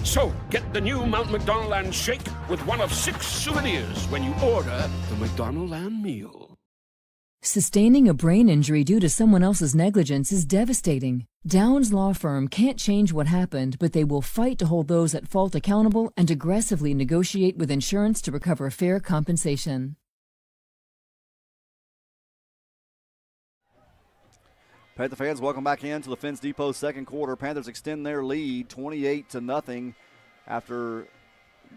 So get the new Mount McDonald Land shake with one of 6 souvenirs when you order the McDonald Land meal. Sustaining a brain injury due to someone else's negligence is devastating. Downs Law Firm can't change what happened, but they will fight to hold those at fault accountable and aggressively negotiate with insurance to recover fair compensation. Panther fans, welcome back into the Fence Depot second quarter. Panthers extend their lead 28-0 after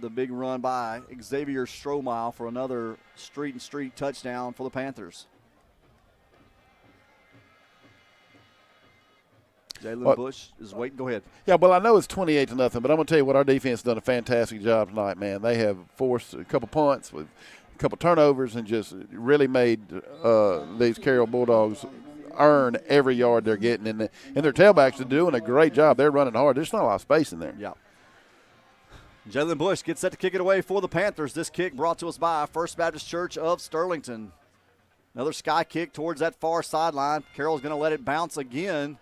the big run by Xavier Strohmile for another street touchdown for the Panthers. Jalen Bush is waiting. Go ahead. Yeah, well, I know it's 28-0, but I'm going to tell you what, our defense has done a fantastic job tonight, man. They have forced a couple punts with a couple turnovers and just really made these Carroll Bulldogs earn every yard they're getting. And their tailbacks are doing a great job. They're running hard. There's not a lot of space in there. Yeah. Jalen Bush gets set to kick it away for the Panthers. This kick brought to us by First Baptist Church of Sterlington. Another sky kick towards that far sideline. Carroll's going to let it bounce again,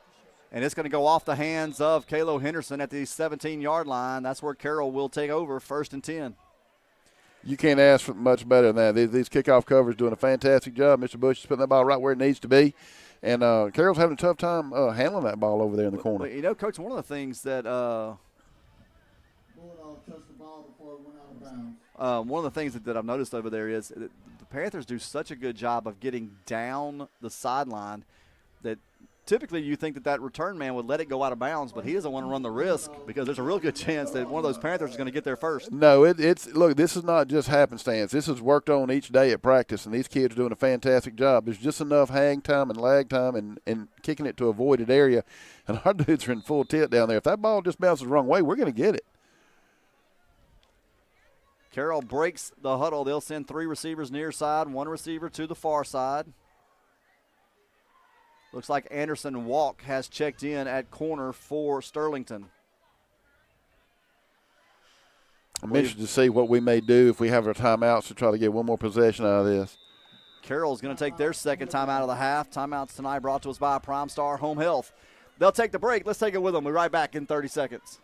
and it's going to go off the hands of Kalo Henderson at the 17-yard line. That's where Carroll will take over, 1st and 10. You can't ask for much better than that. These kickoff covers doing a fantastic job. Mr. Bush is putting that ball right where it needs to be. And Carroll's having a tough time handling that ball over there in the corner. You know, Coach, one of the things that Bulldog touched the ball before it went out of bounds. one of the things that I've noticed over there is that the Panthers do such a good job of getting down the sideline that typically you think that return man would let it go out of bounds, but he doesn't want to run the risk because there's a real good chance that one of those Panthers is going to get there first. No, look, this is not just happenstance. This is worked on each day at practice, and these kids are doing a fantastic job. There's just enough hang time and lag time and kicking it to a avoided area, and our dudes are in full tilt down there. If that ball just bounces the wrong way, we're going to get it. Carroll breaks the huddle. They'll send 3 receivers near side, 1 receiver to the far side. Looks like Anderson Walk has checked in at corner for Sterlington. I'm interested to see what we may do if we have our timeouts to try to get one more possession out of this. Carroll's going to take their second timeout of the half. Timeouts tonight brought to us by Prime Star Home Health. They'll take the break. Let's take it with them. We'll be right back in 30 seconds.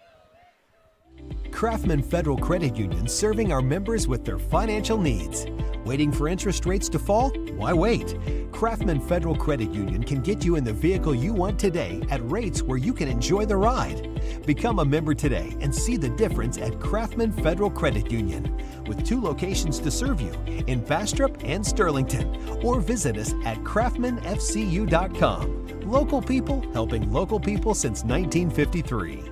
Craftsman Federal Credit Union, serving our members with their financial needs. Waiting for interest rates to fall? Why wait? Craftsman Federal Credit Union can get you in the vehicle you want today at rates where you can enjoy the ride. Become a member today and see the difference at Craftsman Federal Credit Union, with 2 locations to serve you in Bastrop and Sterlington, or visit us at craftmanfcu.com. Local people helping local people since 1953.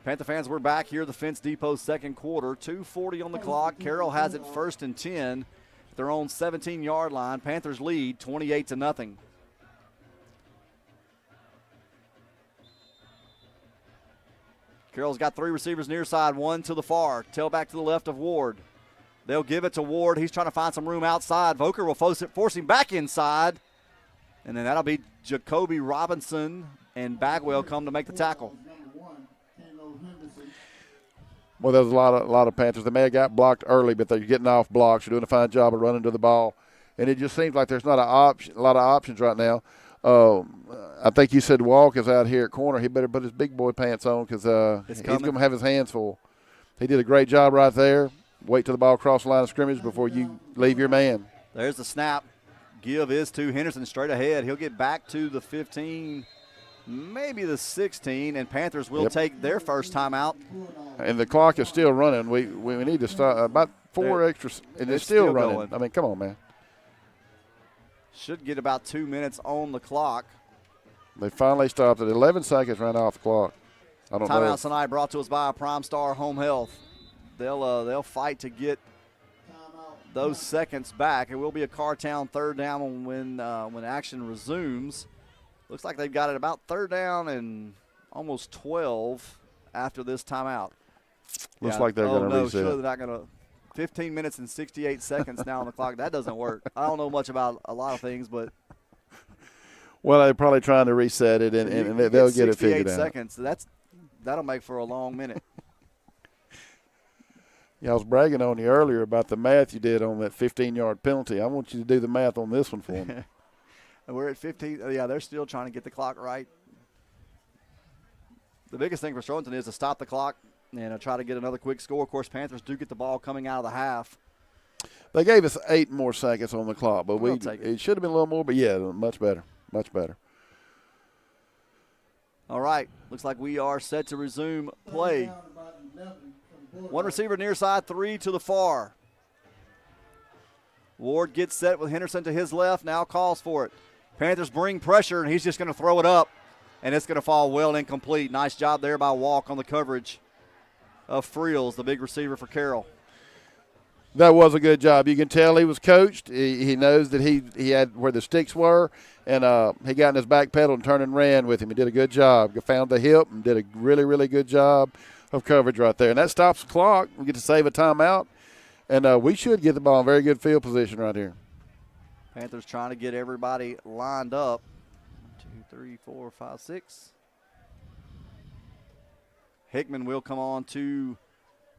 Panther fans, we're back here at the Fence Depot second quarter. 2:40 on the clock. Carroll has it 1st and 10 at their own 17-yard line. Panthers lead 28-0. Carroll's got 3 receivers near side, 1 to the far. Tailback to the left of Ward. They'll give it to Ward. He's trying to find some room outside. Voker will force him back inside. And then that'll be Jacoby Robinson, and Bagwell come to make the tackle. Well, there's a lot of Panthers. They may have got blocked early, but they're getting off blocks. They're doing a fine job of running to the ball. And it just seems like there's not a lot of options right now. I think you said Walk is out here at corner. He better put his big boy pants on because he's going to have his hands full. He did a great job right there. Wait till the ball crosses the line of scrimmage before you leave your man. There's the snap. Give is to Henderson straight ahead. He'll get back to the 15, maybe the 16, and Panthers will take their first timeout. And the clock is still running. We need to start about 4 extras, and it's still running. Going. I mean, come on, man. Should get about 2 minutes on the clock. They finally stopped it. 11 seconds ran off the clock. I don't know. Timeout tonight brought to us by Prime Star Home Health. They'll fight to get those seconds back. It will be a Cartown third down when action resumes. Looks like they've got it about third down and almost 12 after this timeout. Looks like they're going to reset. Sure, they're not going to. 15 minutes and 68 seconds now on the clock. That doesn't work. I don't know much about a lot of things, but. Well, they're probably trying to reset it, and they'll get it figured out. 68 seconds. That'll make for a long minute. Yeah, I was bragging on you earlier about the math you did on that 15-yard penalty. I want you to do the math on this one for me. We're at 15. Yeah, they're still trying to get the clock right. The biggest thing for Sterlington is to stop the clock and try to get another quick score. Of course, Panthers do get the ball coming out of the half. They gave us 8 more seconds on the clock, but it should have been a little more, but yeah, much better, much better. All right, looks like we are set to resume play. One receiver near side, 3 to the far. Ward gets set with Henderson to his left, now calls for it. Panthers bring pressure, and he's just going to throw it up, and it's going to fall well incomplete. Nice job there by Walk on the coverage of Friels, the big receiver for Carroll. That was a good job. You can tell he was coached. He knows that he had where the sticks were, and he got in his back pedal and turned and ran with him. He did a good job. Found the hip and did a really, really good job of coverage right there. And that stops the clock. We get to save a timeout, and we should get the ball in very good field position right here. Panthers trying to get everybody lined up. 1, 2, 3, 4, 5, 6. Hickman will come on to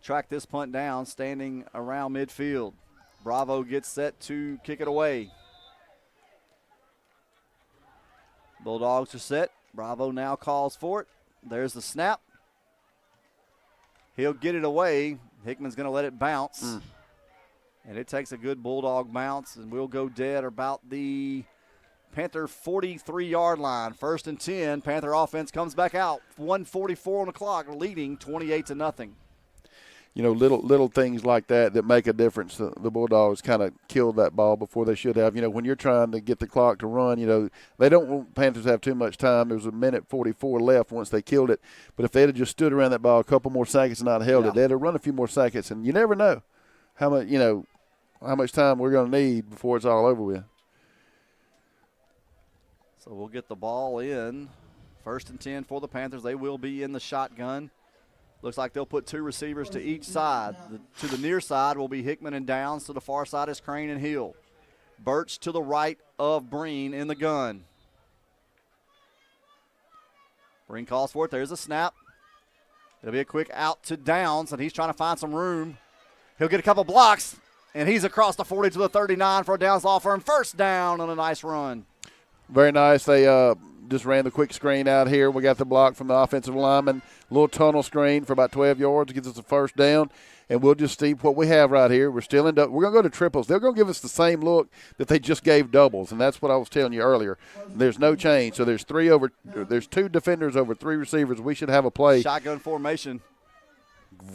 track this punt down, standing around midfield. Bravo gets set to kick it away. Bulldogs are set. Bravo now calls for it. There's the snap. He'll get it away. Hickman's going to let it bounce. And it takes a good Bulldog bounce, and we'll go dead about the Panther 43-yard line. 1st and 10. Panther offense comes back out. 1:44 on the clock, leading 28-0. You know, little things like that make a difference. The Bulldogs kind of killed that ball before they should have. You know, when you're trying to get the clock to run, you know, they don't want Panthers to have too much time. There was 1:44 left once they killed it. But if they'd have just stood around that ball a couple more seconds and not held it, they'd have run a few more seconds. And you never know how much time we're going to need before it's all over with. So we'll get the ball in. 1st and 10 for the Panthers. They will be in the shotgun. Looks like they'll put 2 receivers to each side. To the near side will be Hickman and Downs. To the far side is Crane and Hill. Birch to the right of Breen in the gun. Breen calls for it. There's a snap. It'll be a quick out to Downs, and he's trying to find some room. He'll get a couple blocks, and he's across the 40 to the 39 for a Downs Law Firm. 1st down on a nice run. Very nice. They just ran the quick screen out here. We got the block from the offensive lineman. Little tunnel screen for about 12 yards. Gives us a 1st down. And we'll just see what we have right here. We're still in. We're going to go to triples. They're going to give us the same look that they just gave doubles, and that's what I was telling you earlier. There's no change. So there's 2 defenders over 3 receivers. We should have a play. Shotgun formation.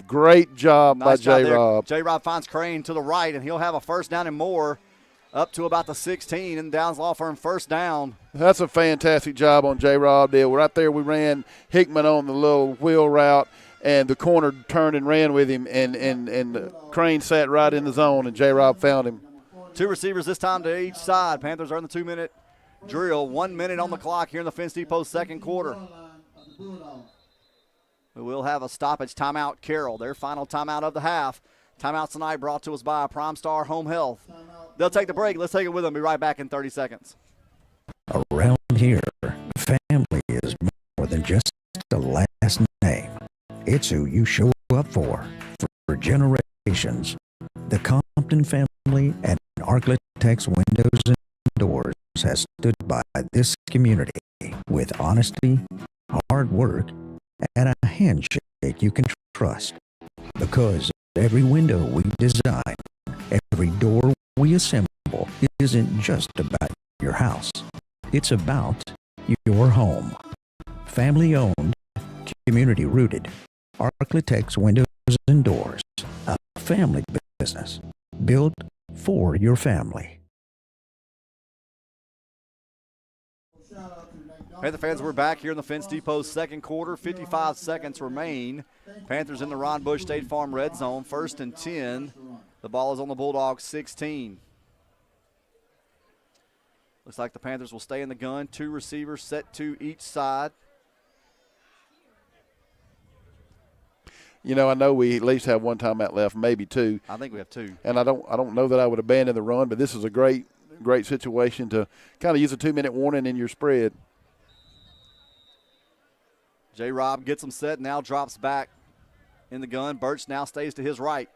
Great job by J-Rob. J-Rob finds Crane to the right, and he'll have a 1st down and more. Up to about the 16, and Downs Law Firm 1st down. That's a fantastic job on J-Rob deal. Right there we ran Hickman on the little wheel route, and the corner turned and ran with him, and Crane sat right in the zone, and J-Rob found him. 2 receivers this time to each side. Panthers are in the 2-minute drill. 1 minute on the clock here in the Fence Depot 2nd quarter. We will have a stoppage timeout. Carroll, their final timeout of the half. Timeouts tonight brought to us by Prime Star Home Health. They'll take the break. Let's take it with them. Be right back in 30 seconds. Around here, family is more than just a last name. It's who you show up for generations. The Compton family and Architects Windows and Doors has stood by this community with honesty, hard work, and a handshake you can trust. Because every window we design, every door we assemble isn't just about your house. It's about your home. Family owned, community rooted. Architects Windows and Doors. A family business built for your family. Panther fans, we're back here in the Fence Depot's second quarter. 55 seconds remain. Panthers in the Ron Bush State Farm red zone. 1st and 10. The ball is on the Bulldogs 16. Looks like the Panthers will stay in the gun. 2 receivers set to each side. You know, I know we at least have 1 timeout left, maybe 2. I think we have 2. And I don't know that I would abandon the run, but this is a great situation to kind of use a 2-minute warning in your spread. J-Rob gets him set, now drops back in the gun. Birch now stays to his right.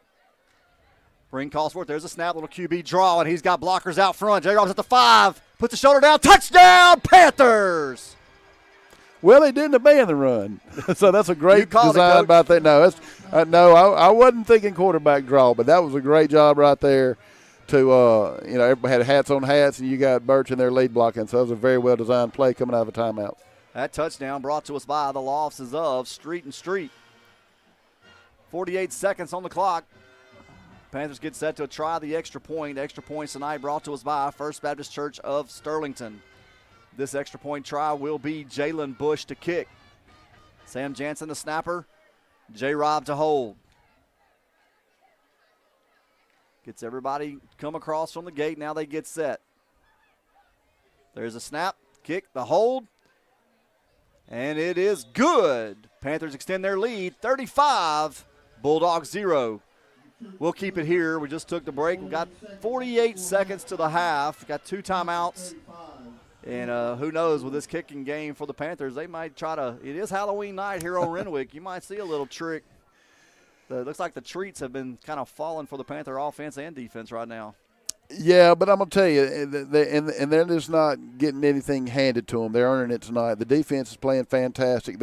Bring calls for it. There's a snap, little QB draw, and he's got blockers out front. J-Rob's at the 5, puts the shoulder down, touchdown, Panthers! Well, they didn't abandon the run, so that's a great design by that. No, I wasn't thinking quarterback draw, but that was a great job right there. Everybody had hats on hats, and you got Birch in their lead blocking, so it was a very well designed play coming out of a timeout. That touchdown brought to us by the law offices of Street and Street. 48 seconds on the clock. Panthers get set to try the extra point. Extra points tonight brought to us by First Baptist Church of Sterlington. This extra point try will be Jalen Bush to kick. Sam Jansen, the snapper. J-Rob to hold. Gets everybody come across from the gate. Now they get set. There's a snap, kick, the hold. And it is good. Panthers extend their lead, 35, Bulldogs 0. We'll keep it here. We just took the break. We've got 48 seconds to the half. We've got 2 timeouts. And who knows, with this kicking game for the Panthers, they might try to – it is Halloween night here on Renwick. You might see a little trick. It looks like the treats have been kind of falling for the Panther offense and defense right now. Yeah, but I'm going to tell you, and they're just not getting anything handed to them. They're earning it tonight. The defense is playing fantastic.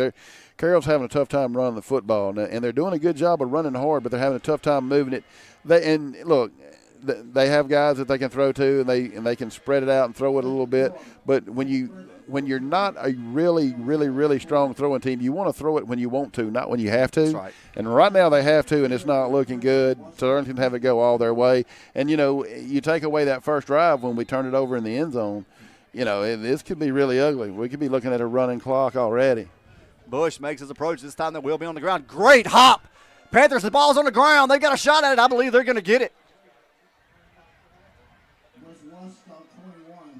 Carroll's having a tough time running the football, and they're doing a good job of running hard, but they're having a tough time moving it. They have guys that they can throw to, and they can spread it out and throw it a little bit. But when you're not a really, really, really strong throwing team, you want to throw it when you want to, not when you have to. That's right. And right now they have to, and it's not looking good. Sterlington have it go all their way. And, you take away that first drive when we turn it over in the end zone, this could be really ugly. We could be looking at a running clock already. Bush makes his approach. This time that will be on the ground. Great hop. Panthers, the ball's on the ground. They got a shot at it. I believe they're going to get it.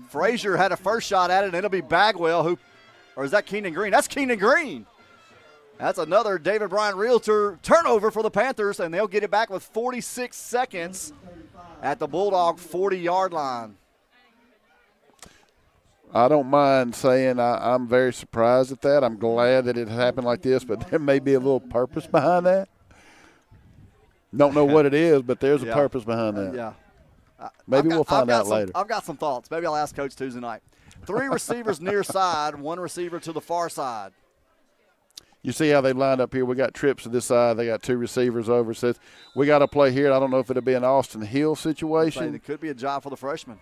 Frazier had a first shot at it, and it'll be Bagwell or is that Keenan Green? That's Keenan Green. That's another David Bryant Realtor turnover for the Panthers, and they'll get it back with 46 seconds at the Bulldog 40-yard line. I don't mind saying I'm very surprised at that. I'm glad that it happened like this, but there may be a little purpose behind that. Don't know what it is, but there's a purpose behind that. Yeah. Maybe we'll find out later. I've got some thoughts. Maybe I'll ask Coach Tuesday night. 3 receivers near side, 1 receiver to the far side. You see how they lined up here. We got trips to this side. They got 2 receivers over. So we got to play here. I don't know if it'll be an Austin Hill situation. It could be a job for the freshman.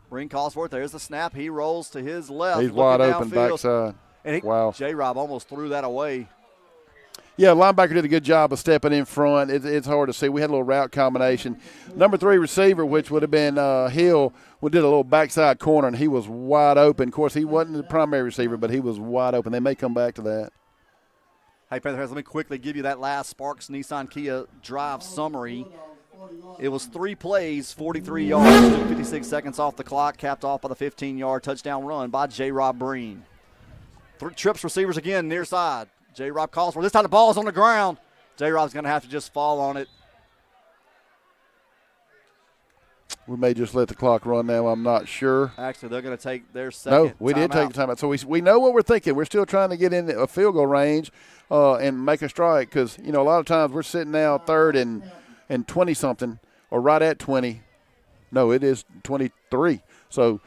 Ring calls for it. There's the snap. He rolls to his left. He's wide open backside. And wow. J-Rob almost threw that away. Yeah, linebacker did a good job of stepping in front. It's hard to see. We had a little route combination. Number 3 receiver, which would have been Hill, did a little backside corner, and he was wide open. Of course, he wasn't the primary receiver, but he was wide open. They may come back to that. Hey, Panther fans, let me quickly give you that last Sparks Nissan Kia drive summary. It was 3 plays, 43 yards, 56 seconds off the clock, capped off by the 15-yard touchdown run by J-Rob Breen. 3 trips receivers again near side. J-Rob calls for it. This time the ball is on the ground. J-Rob's going to have to just fall on it. We may just let the clock run now. I'm not sure. Actually, they're going to take their second No, we did take the timeout. So we know what we're thinking. We're still trying to get in a field goal range and make a strike because, a lot of times we're sitting now 3rd and 20-something or right at 20. No, it is 23. So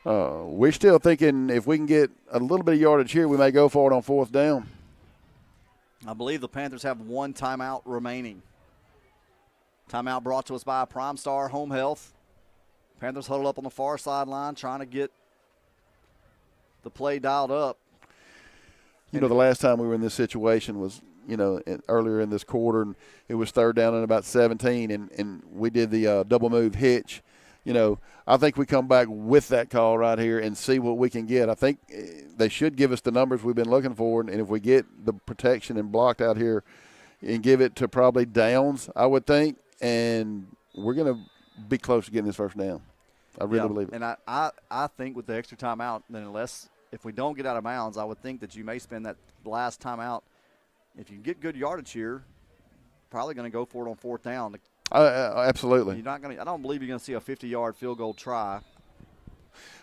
we're still thinking if we can get a little bit of yardage here, we may go for it on 4th down. I believe the Panthers have 1 timeout remaining. Timeout brought to us by Prime Star Home Health. Panthers huddled up on the far sideline trying to get the play dialed up. The last time we were in this situation was, earlier in this quarter, and it was 3rd down and about 17, and we did the double move hitch I think we come back with that call right here and see what we can get. I think they should give us the numbers we've been looking for, and if we get the protection and blocked out here and give it to probably Downs, I would think, and we're going to be close to getting this first down. I really believe it. And I think with the extra timeout, then if we don't get out of bounds, I would think that you may spend that last timeout. If you get good yardage here, probably going to go for it on fourth down. Absolutely. You're not going to. I don't believe you're going to see a 50-yard field goal try.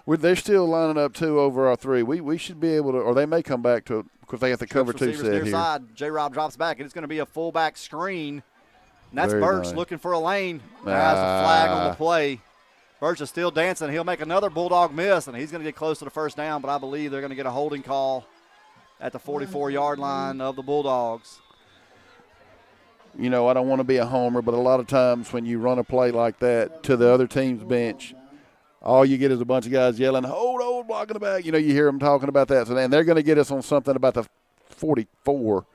They're still lining up 2 over our 3. We should be able to, or they may come back to it because they have the cover 2 set here. Side, J-Rob drops back, and it's going to be a fullback screen. And that's Birch looking for a lane. Has a flag on the play. Birch is still dancing. He'll make another Bulldog miss, and he's going to get close to the first down, but I believe they're going to get a holding call at the 44-yard line of the Bulldogs. I don't want to be a homer, but a lot of times when you run a play like that to the other team's bench, all you get is a bunch of guys yelling, hold, blocking the back. You hear them talking about that. And they're going to get us on something about the 44.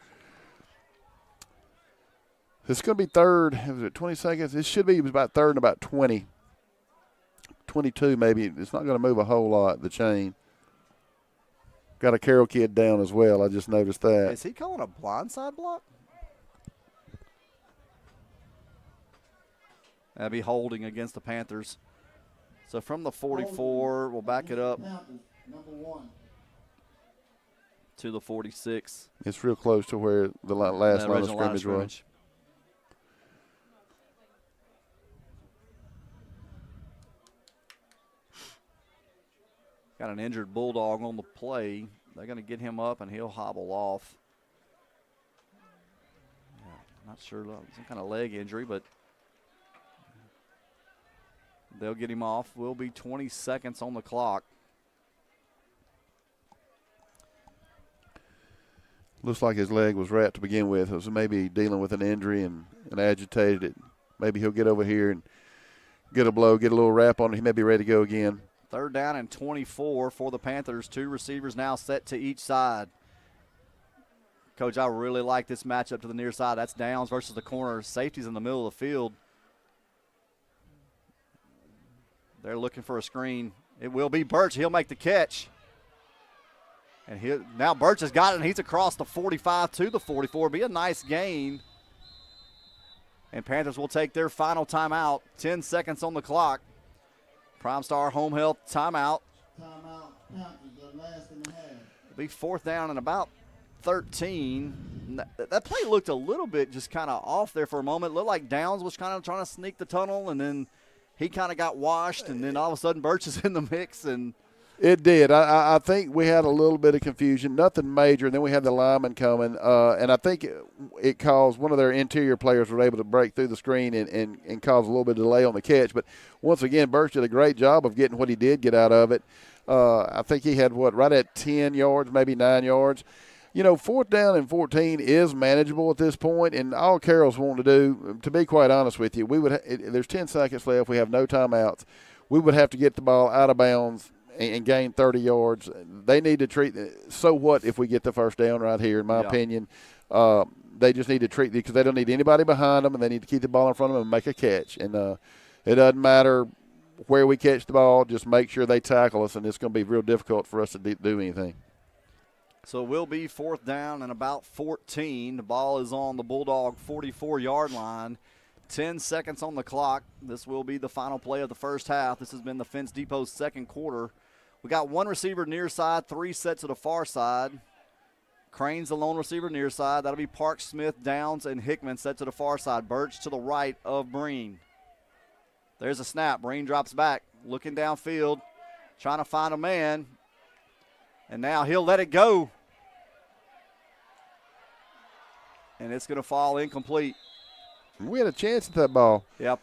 It's going to be third. Was it 20 seconds? It should be about third and about 20. 22 maybe. It's not going to move a whole lot, the chain. Got a Carroll kid down as well. I just noticed that. Is he calling a blindside block? That'd be holding against the Panthers. So from the 44, we'll back it up to the 46. It's real close to where the last line of scrimmage was. Got an injured Bulldog on the play. They're going to get him up, and he'll hobble off. Not sure, some kind of leg injury, but they'll get him off. Will be 20 seconds on the clock. Looks like his leg was wrapped to begin with. It was maybe dealing with an injury and agitated it. Maybe he'll get over here and get a blow, get a little wrap on it. He may be ready to go again. Third down and 24 for the Panthers. 2 receivers now set to each side. Coach, I really like this matchup to the near side. That's Downs versus the corner. Safety's in the middle of the field. They're looking for a screen. It will be Birch. He'll make the catch. And now Birch has got it, and he's across the 45 to the 44. Be a nice gain. And Panthers will take their final timeout. 10 seconds on the clock. Prime Star Home Health timeout. Timeout. Panthers, the last and a half. It'll be fourth down and about 13. That play looked a little bit just kind of off there for a moment. It looked like Downs was kind of trying to sneak the tunnel, and then he kind of got washed, and then all of a sudden Birch is in the mix. And it did. I think we had a little bit of confusion, nothing major, and then we had the lineman coming, and I think it caused one of their interior players were able to break through the screen and cause a little bit of delay on the catch. But once again, Birch did a great job of getting what he did get out of it. I think he had, right at 10 yards, maybe 9 yards. Fourth down and 14 is manageable at this point, and all Carroll's wanting to do, to be quite honest with you, there's 10 seconds left. We have no timeouts. We would have to get the ball out of bounds and gain 30 yards. They need to treat – so what if we get the first down right here, in my opinion. They just need to treat – because they don't need anybody behind them, and they need to keep the ball in front of them and make a catch. And it doesn't matter where we catch the ball. Just make sure they tackle us, and it's going to be real difficult for us to do anything. So it will be fourth down and about 14. The ball is on the Bulldog 44-yard line. 10 seconds on the clock. This will be the final play of the first half. This has been the Fence Depot's second quarter. We got 1 receiver near side, 3 sets to the far side. Crane's the lone receiver near side. That'll be Park, Smith, Downs, and Hickman set to the far side. Birch to the right of Breen. There's a snap. Breen drops back, looking downfield, trying to find a man. And now he'll let it go. And it's going to fall incomplete. We had a chance at that ball. Yep.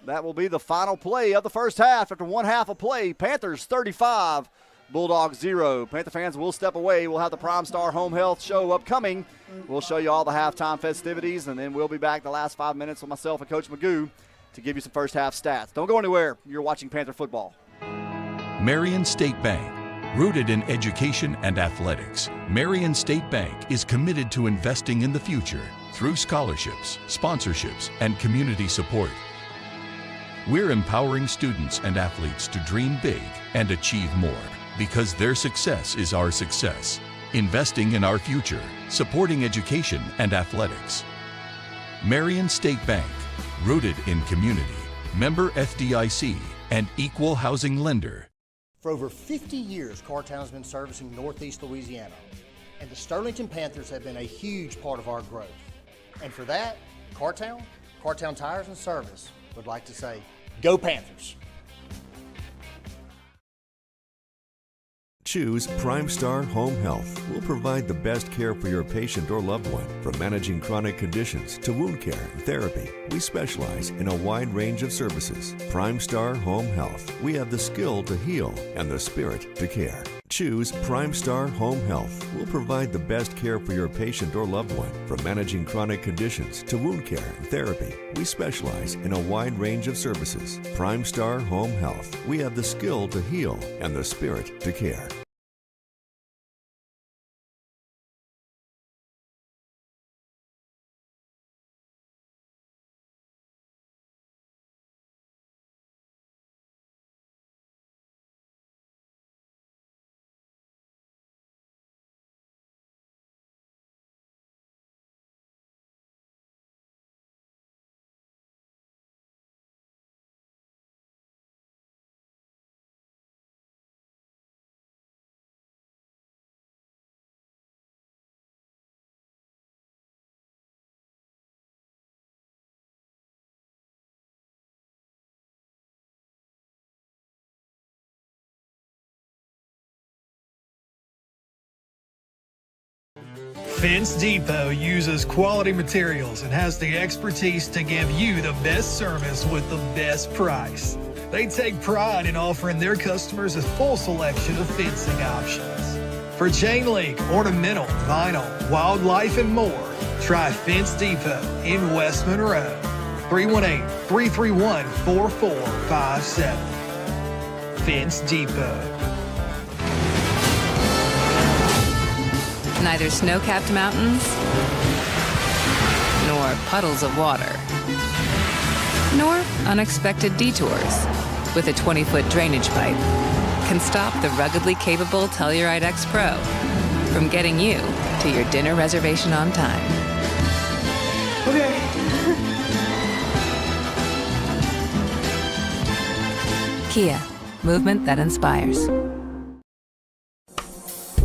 That will be the final play of the first half. After one half of play, Panthers 35, Bulldogs 0. Panther fans will step away. We'll have the Prime Star Home Health show upcoming. We'll show you all the halftime festivities, and then we'll be back the last 5 minutes with myself and Coach Magoo to give you some first half stats. Don't go anywhere. You're watching Panther football. Marion State Bank. Rooted in education and athletics, Marion State Bank is committed to investing in the future through scholarships, sponsorships, and community support. We're empowering students and athletes to dream big and achieve more because their success is our success. Investing in our future, supporting education and athletics. Marion State Bank, rooted in community, member FDIC, and equal housing lender. For over 50 years, Cartown has been servicing Northeast Louisiana, and the Sterlington Panthers have been a huge part of our growth. And for that, Cartown Tires and Service would like to say, go Panthers! Choose Primestar Home Health. We'll provide the best care for your patient or loved one. From managing chronic conditions to wound care and therapy, we specialize in a wide range of services. Primestar Home Health. We have the skill to heal and the spirit to care. Choose Primestar Home Health. We'll provide the best care for your patient or loved one. From managing chronic conditions to wound care and therapy, we specialize in a wide range of services. Primestar Home Health. We have the skill to heal and the spirit to care. Fence Depot uses quality materials and has the expertise to give you the best service with the best price. They take pride in offering their customers a full selection of fencing options. For chain link, ornamental, vinyl, wildlife, and more, try Fence Depot in West Monroe. 318-331-4457. Fence Depot. Neither snow-capped mountains nor puddles of water, nor unexpected detours with a 20-foot drainage pipe can stop the ruggedly capable Telluride X Pro from getting you to your dinner reservation on time. Okay. Kia, movement that inspires.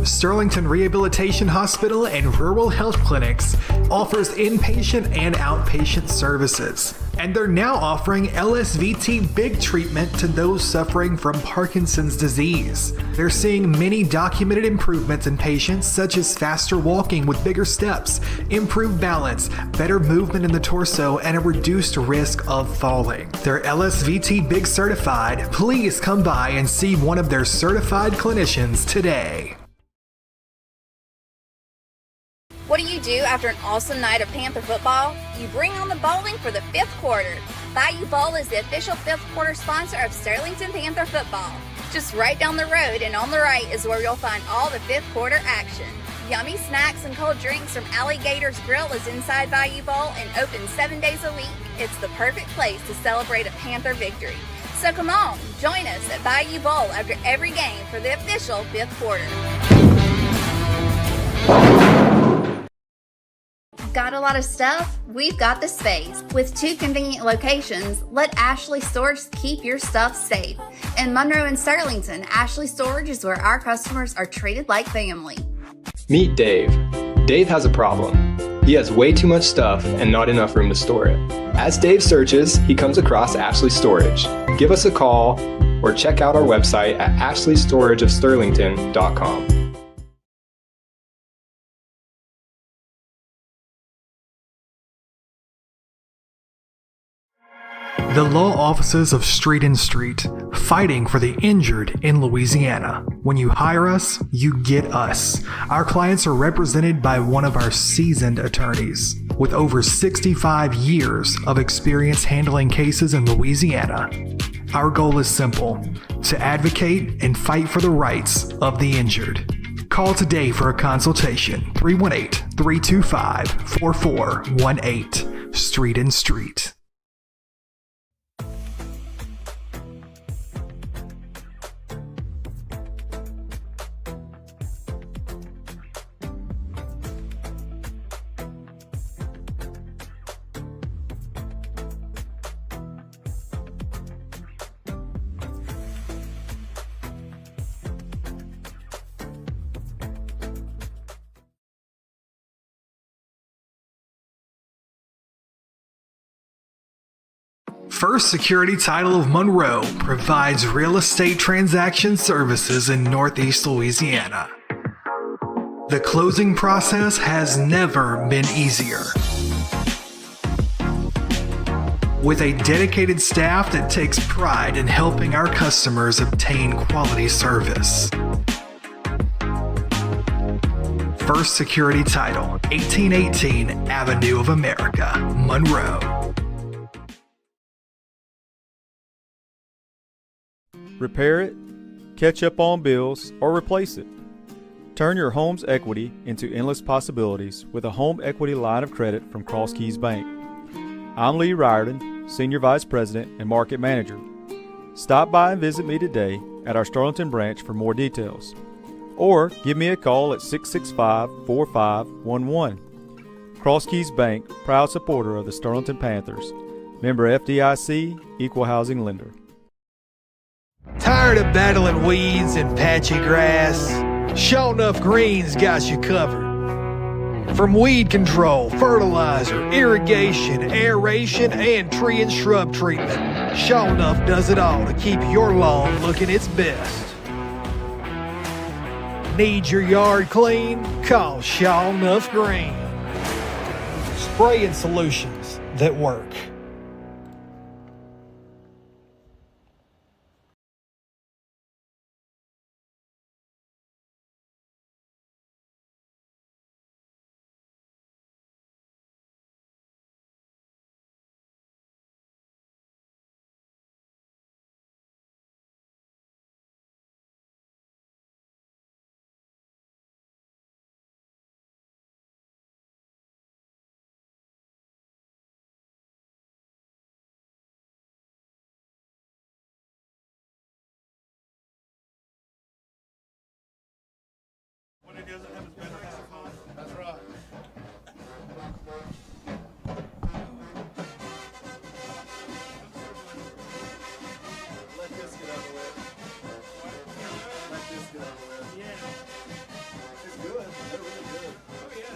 Sterlington Rehabilitation Hospital and Rural Health Clinics offers inpatient and outpatient services. And they're now offering LSVT big treatment to those suffering from Parkinson's disease. They're seeing many documented improvements in patients, such as faster walking with bigger steps, improved balance, better movement in the torso, and a reduced risk of falling. They're LSVT big certified. Please come by and see one of their certified clinicians today. What do you do after an awesome night of Panther football? You bring on the bowling for the 5th quarter. Bayou Bowl is the official 5th quarter sponsor of Sterlington Panther football. Just right down the road and on the right is where you'll find all the 5th quarter action. Yummy snacks and cold drinks from Alligator's Grill is inside Bayou Bowl and open 7 days a week. It's the perfect place to celebrate a Panther victory. So come on, join us at Bayou Bowl after every game for the official 5th quarter. Got a lot of stuff? We've got the space. With 2 convenient locations, let Ashley Storage keep your stuff safe. In Monroe and Sterlington, Ashley Storage is where our customers are treated like family. Meet Dave. Dave has a problem. He has way too much stuff and not enough room to store it. As Dave searches, he comes across Ashley Storage. Give us a call or check out our website at ashleystorageofsterlington.com. The law offices of Street and Street, fighting for the injured in Louisiana. When you hire us, you get us. Our clients are represented by one of our seasoned attorneys with over 65 years of experience handling cases in Louisiana. Our goal is simple: to advocate and fight for the rights of the injured. Call today for a consultation. 318-325-4418. Street and Street. First Security Title of Monroe provides real estate transaction services in Northeast Louisiana. The closing process has never been easier. With a dedicated staff that takes pride in helping our customers obtain quality service. First Security Title, 1818 Avenue of America, Monroe. Repair it, catch up on bills, or replace it. Turn your home's equity into endless possibilities with a home equity line of credit from Cross Keys Bank. I'm Lee Riordan, Senior Vice President and Market Manager. Stop by and visit me today at our Sterlington branch for more details. Or give me a call at 665-4511. Cross Keys Bank, proud supporter of the Sterlington Panthers. Member FDIC, Equal Housing Lender. Tired of battling weeds and patchy grass? Sure Enough Greens got you covered. From weed control, fertilizer, irrigation, aeration, and tree and shrub treatment, Sure Enough does it all to keep your lawn looking its best. Need your yard clean? Call Sure Enough Green. Spraying solutions that work. That's right. Let this get over with. Let this get over with. Yeah. It's good. They're really good. Oh, yeah.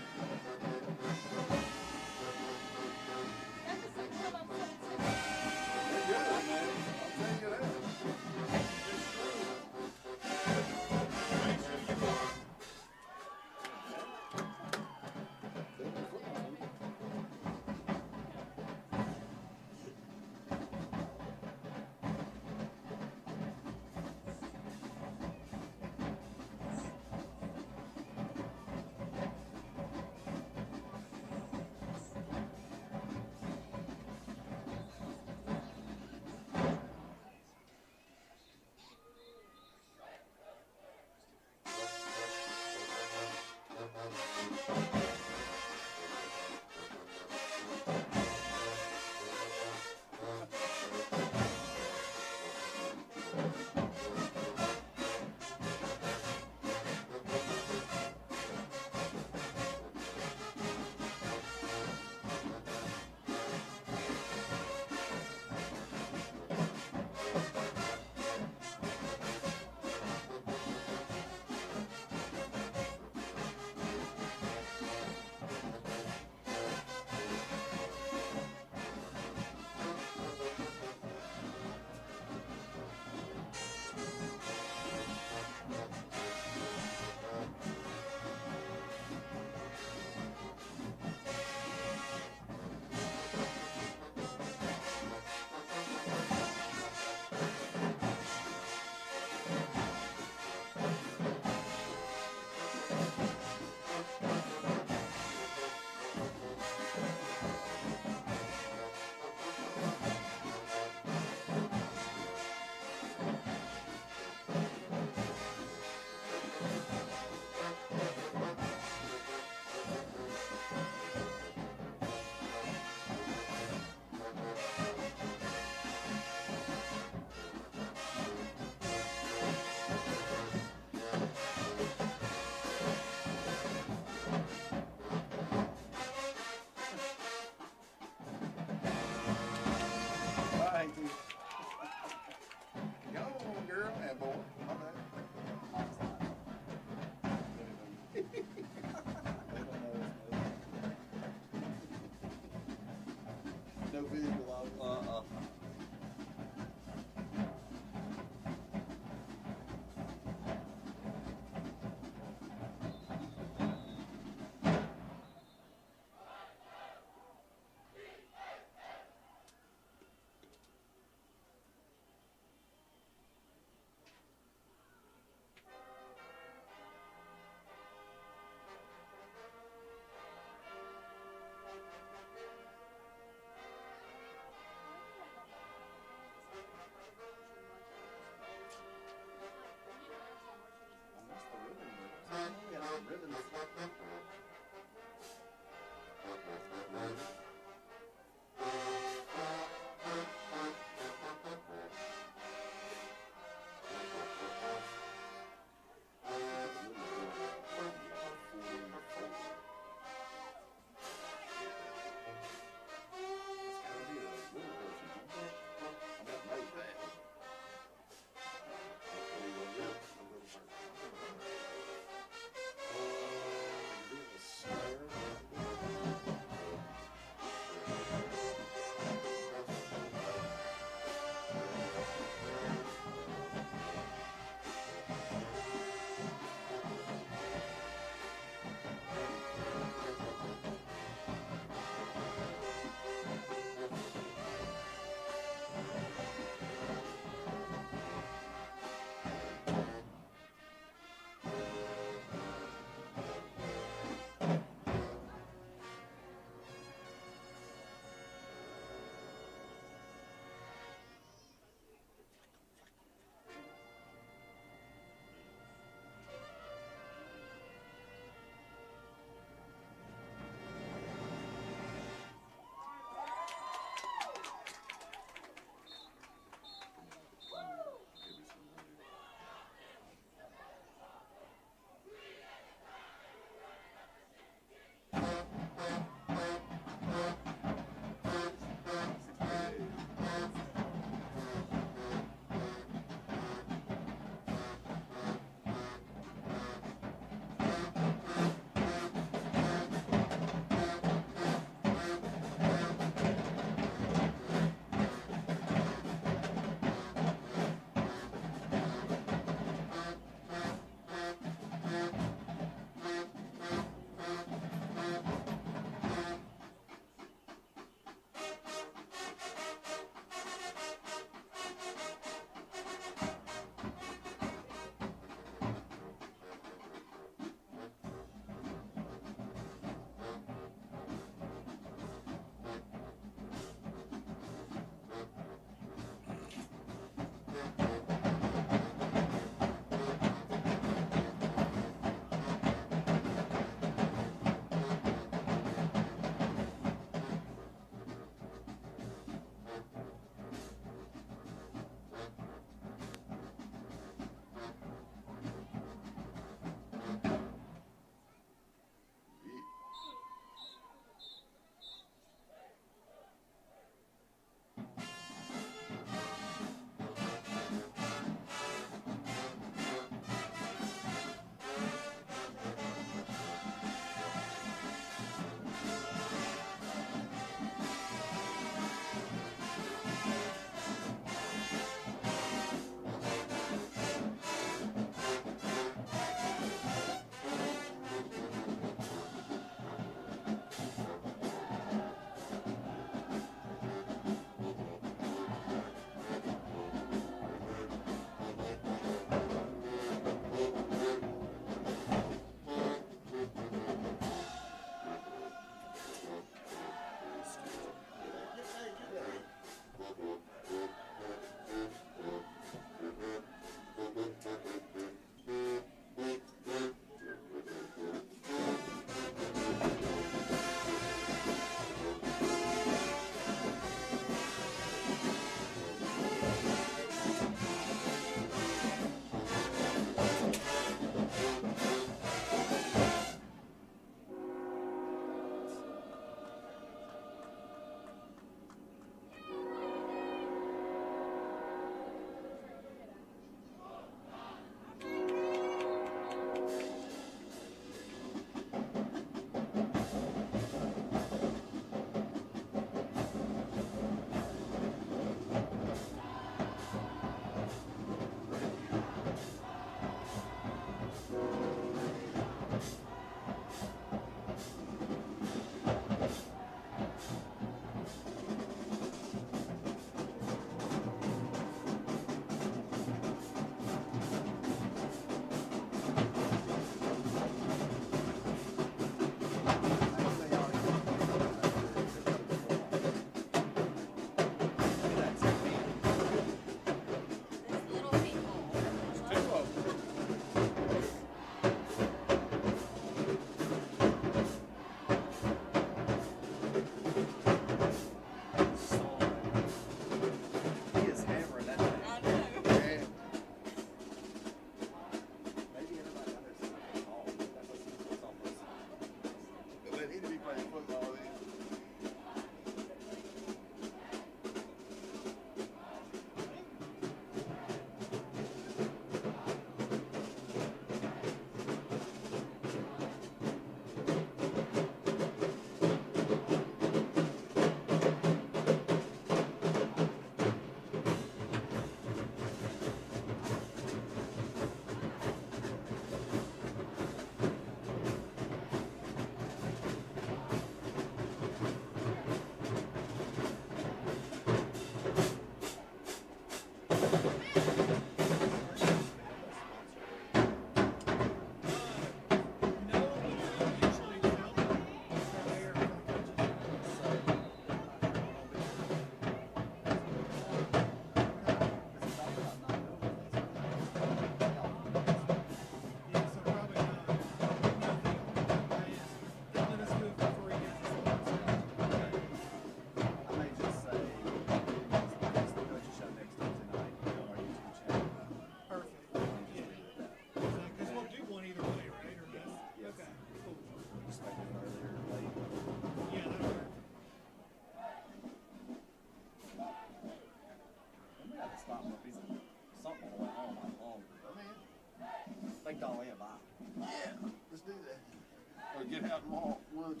to get out and walk. 1, 2.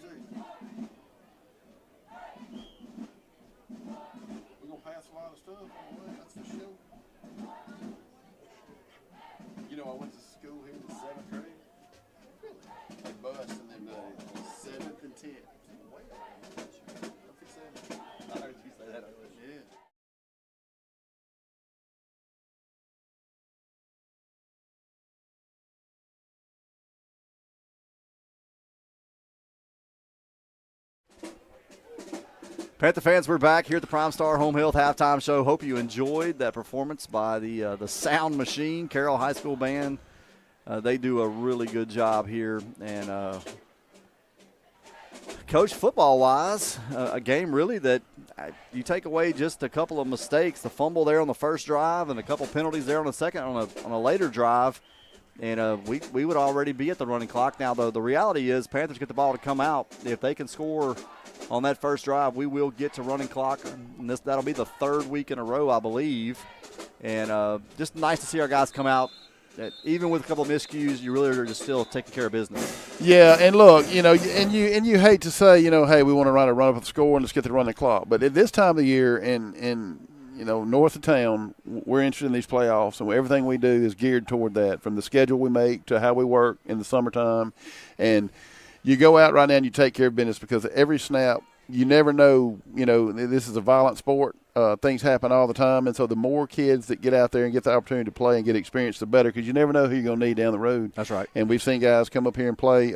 We're going to pass a lot of stuff on the way, that's for sure. You know, I went to school here in the 7th grade. They bust in them days. 7th and 10th. I heard you say that earlier. Yeah. Panther fans, we're back here at the Prime Star Home Health Halftime Show. Hope you enjoyed that performance by the Sound Machine, Carroll High School Band. They do a really good job here. And, Coach, football-wise, a game really that you take away just a couple of mistakes, the fumble there on the first drive and a couple penalties there on the second on a later drive, and we would already be at the running clock. Now, though, the reality is Panthers get the ball to come out. If they can score on that first drive, we will get to running clock. And that'll be the 3rd week in a row, I believe. And just nice to see our guys come out. Even with a couple of miscues, you really are just still taking care of business. Yeah, and look, you know, and you hate to say, you know, hey, we want to run up the score and let's get to run the clock. But at this time of the year, in you know, north of town, we're interested in these playoffs, and everything we do is geared toward that, from the schedule we make to how we work in the summertime. And you go out right now and you take care of business, because every snap, you never know, you know, this is a violent sport. Things happen all the time, and so the more kids that get out there and get the opportunity to play and get experience, the better, because you never know who you're going to need down the road. That's right. And we've seen guys come up here and play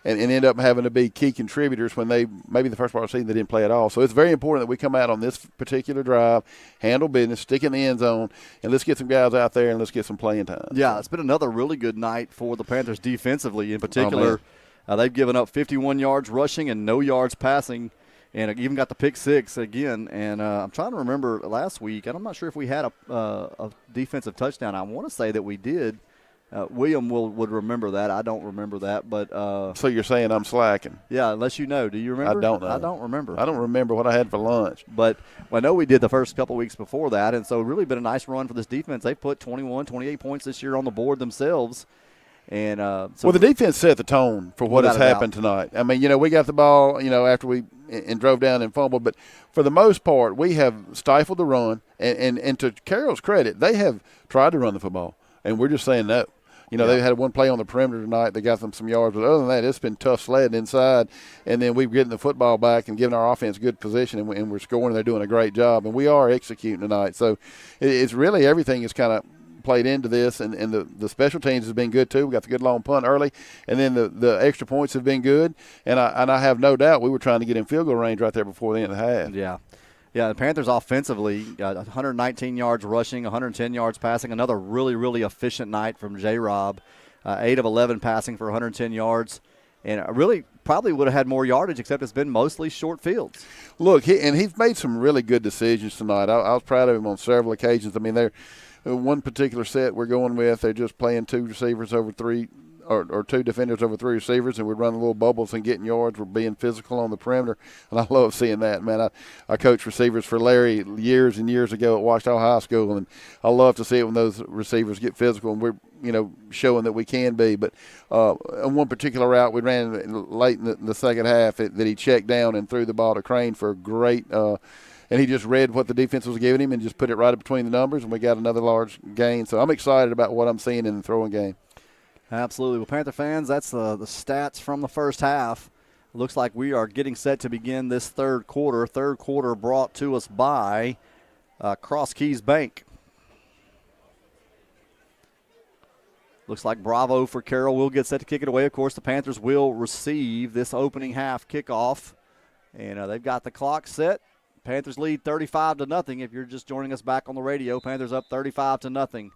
and end up having to be key contributors when they maybe the first part of the season they didn't play at all. So it's very important that we come out on this particular drive, handle business, stick in the end zone, and let's get some guys out there and let's get some playing time. Yeah, it's been another really good night for the Panthers defensively in particular. They've given up 51 yards rushing and no yards passing, and even got the pick 6 again. And I'm trying to remember last week, and I'm not sure if we had a defensive touchdown. I want to say that we did. William would remember that. I don't remember that. But so you're saying I'm slacking? Yeah, unless you know. Do you remember? I don't know. I don't remember. I don't remember what I had for lunch. But I know we did the first couple of weeks before that, and so really been a nice run for this defense. They've put 21, 28 points this year on the board themselves. And well, the defense set the tone for what has happened tonight. I mean, you know, we got the ball, you know, after we and drove down and fumbled, but for the most part, we have stifled the run. And to Carroll's credit, they have tried to run the football, and we're just saying no. You know, they had one play on the perimeter tonight that got them some yards, but other than that, it's been tough sledding inside. And then we're getting the football back and giving our offense good position, and we're scoring. And they're doing a great job, and we are executing tonight. So it's really everything is kind of played into this, and the special teams has been good too. We got the good long punt early, and then the extra points have been good, and I have no doubt we were trying to get in field goal range right there before the end of the half. Yeah, the Panthers offensively got 119 yards rushing, 110 yards passing, another really, really efficient night from J-Rob, 8 of 11 passing for 110 yards, and really probably would have had more yardage, except it's been mostly short fields. Look, he's made some really good decisions tonight. I was proud of him on several occasions. I mean, they're one particular set we're going with, they're just playing 2 receivers over 3 or 2 defenders over 3 receivers, and we're running little bubbles and getting yards. We're being physical on the perimeter, and I love seeing that, man. I coached receivers for Larry years and years ago at Ouachita High School, and I love to see it when those receivers get physical, and we're, you know, showing that we can be. But on one particular route we ran late in the second half that he checked down and threw the ball to Crane for a great and he just read what the defense was giving him and just put it right between the numbers, and we got another large gain. So I'm excited about what I'm seeing in the throwing game. Absolutely. Well, Panther fans, that's the stats from the first half. Looks like we are getting set to begin this third quarter. Third quarter brought to us by Cross Keys Bank. Looks like Bravo for Carroll will get set to kick it away. Of course, the Panthers will receive this opening half kickoff. And they've got the clock set. Panthers lead 35-0. If you're just joining us back on the radio, Panthers up 35-0.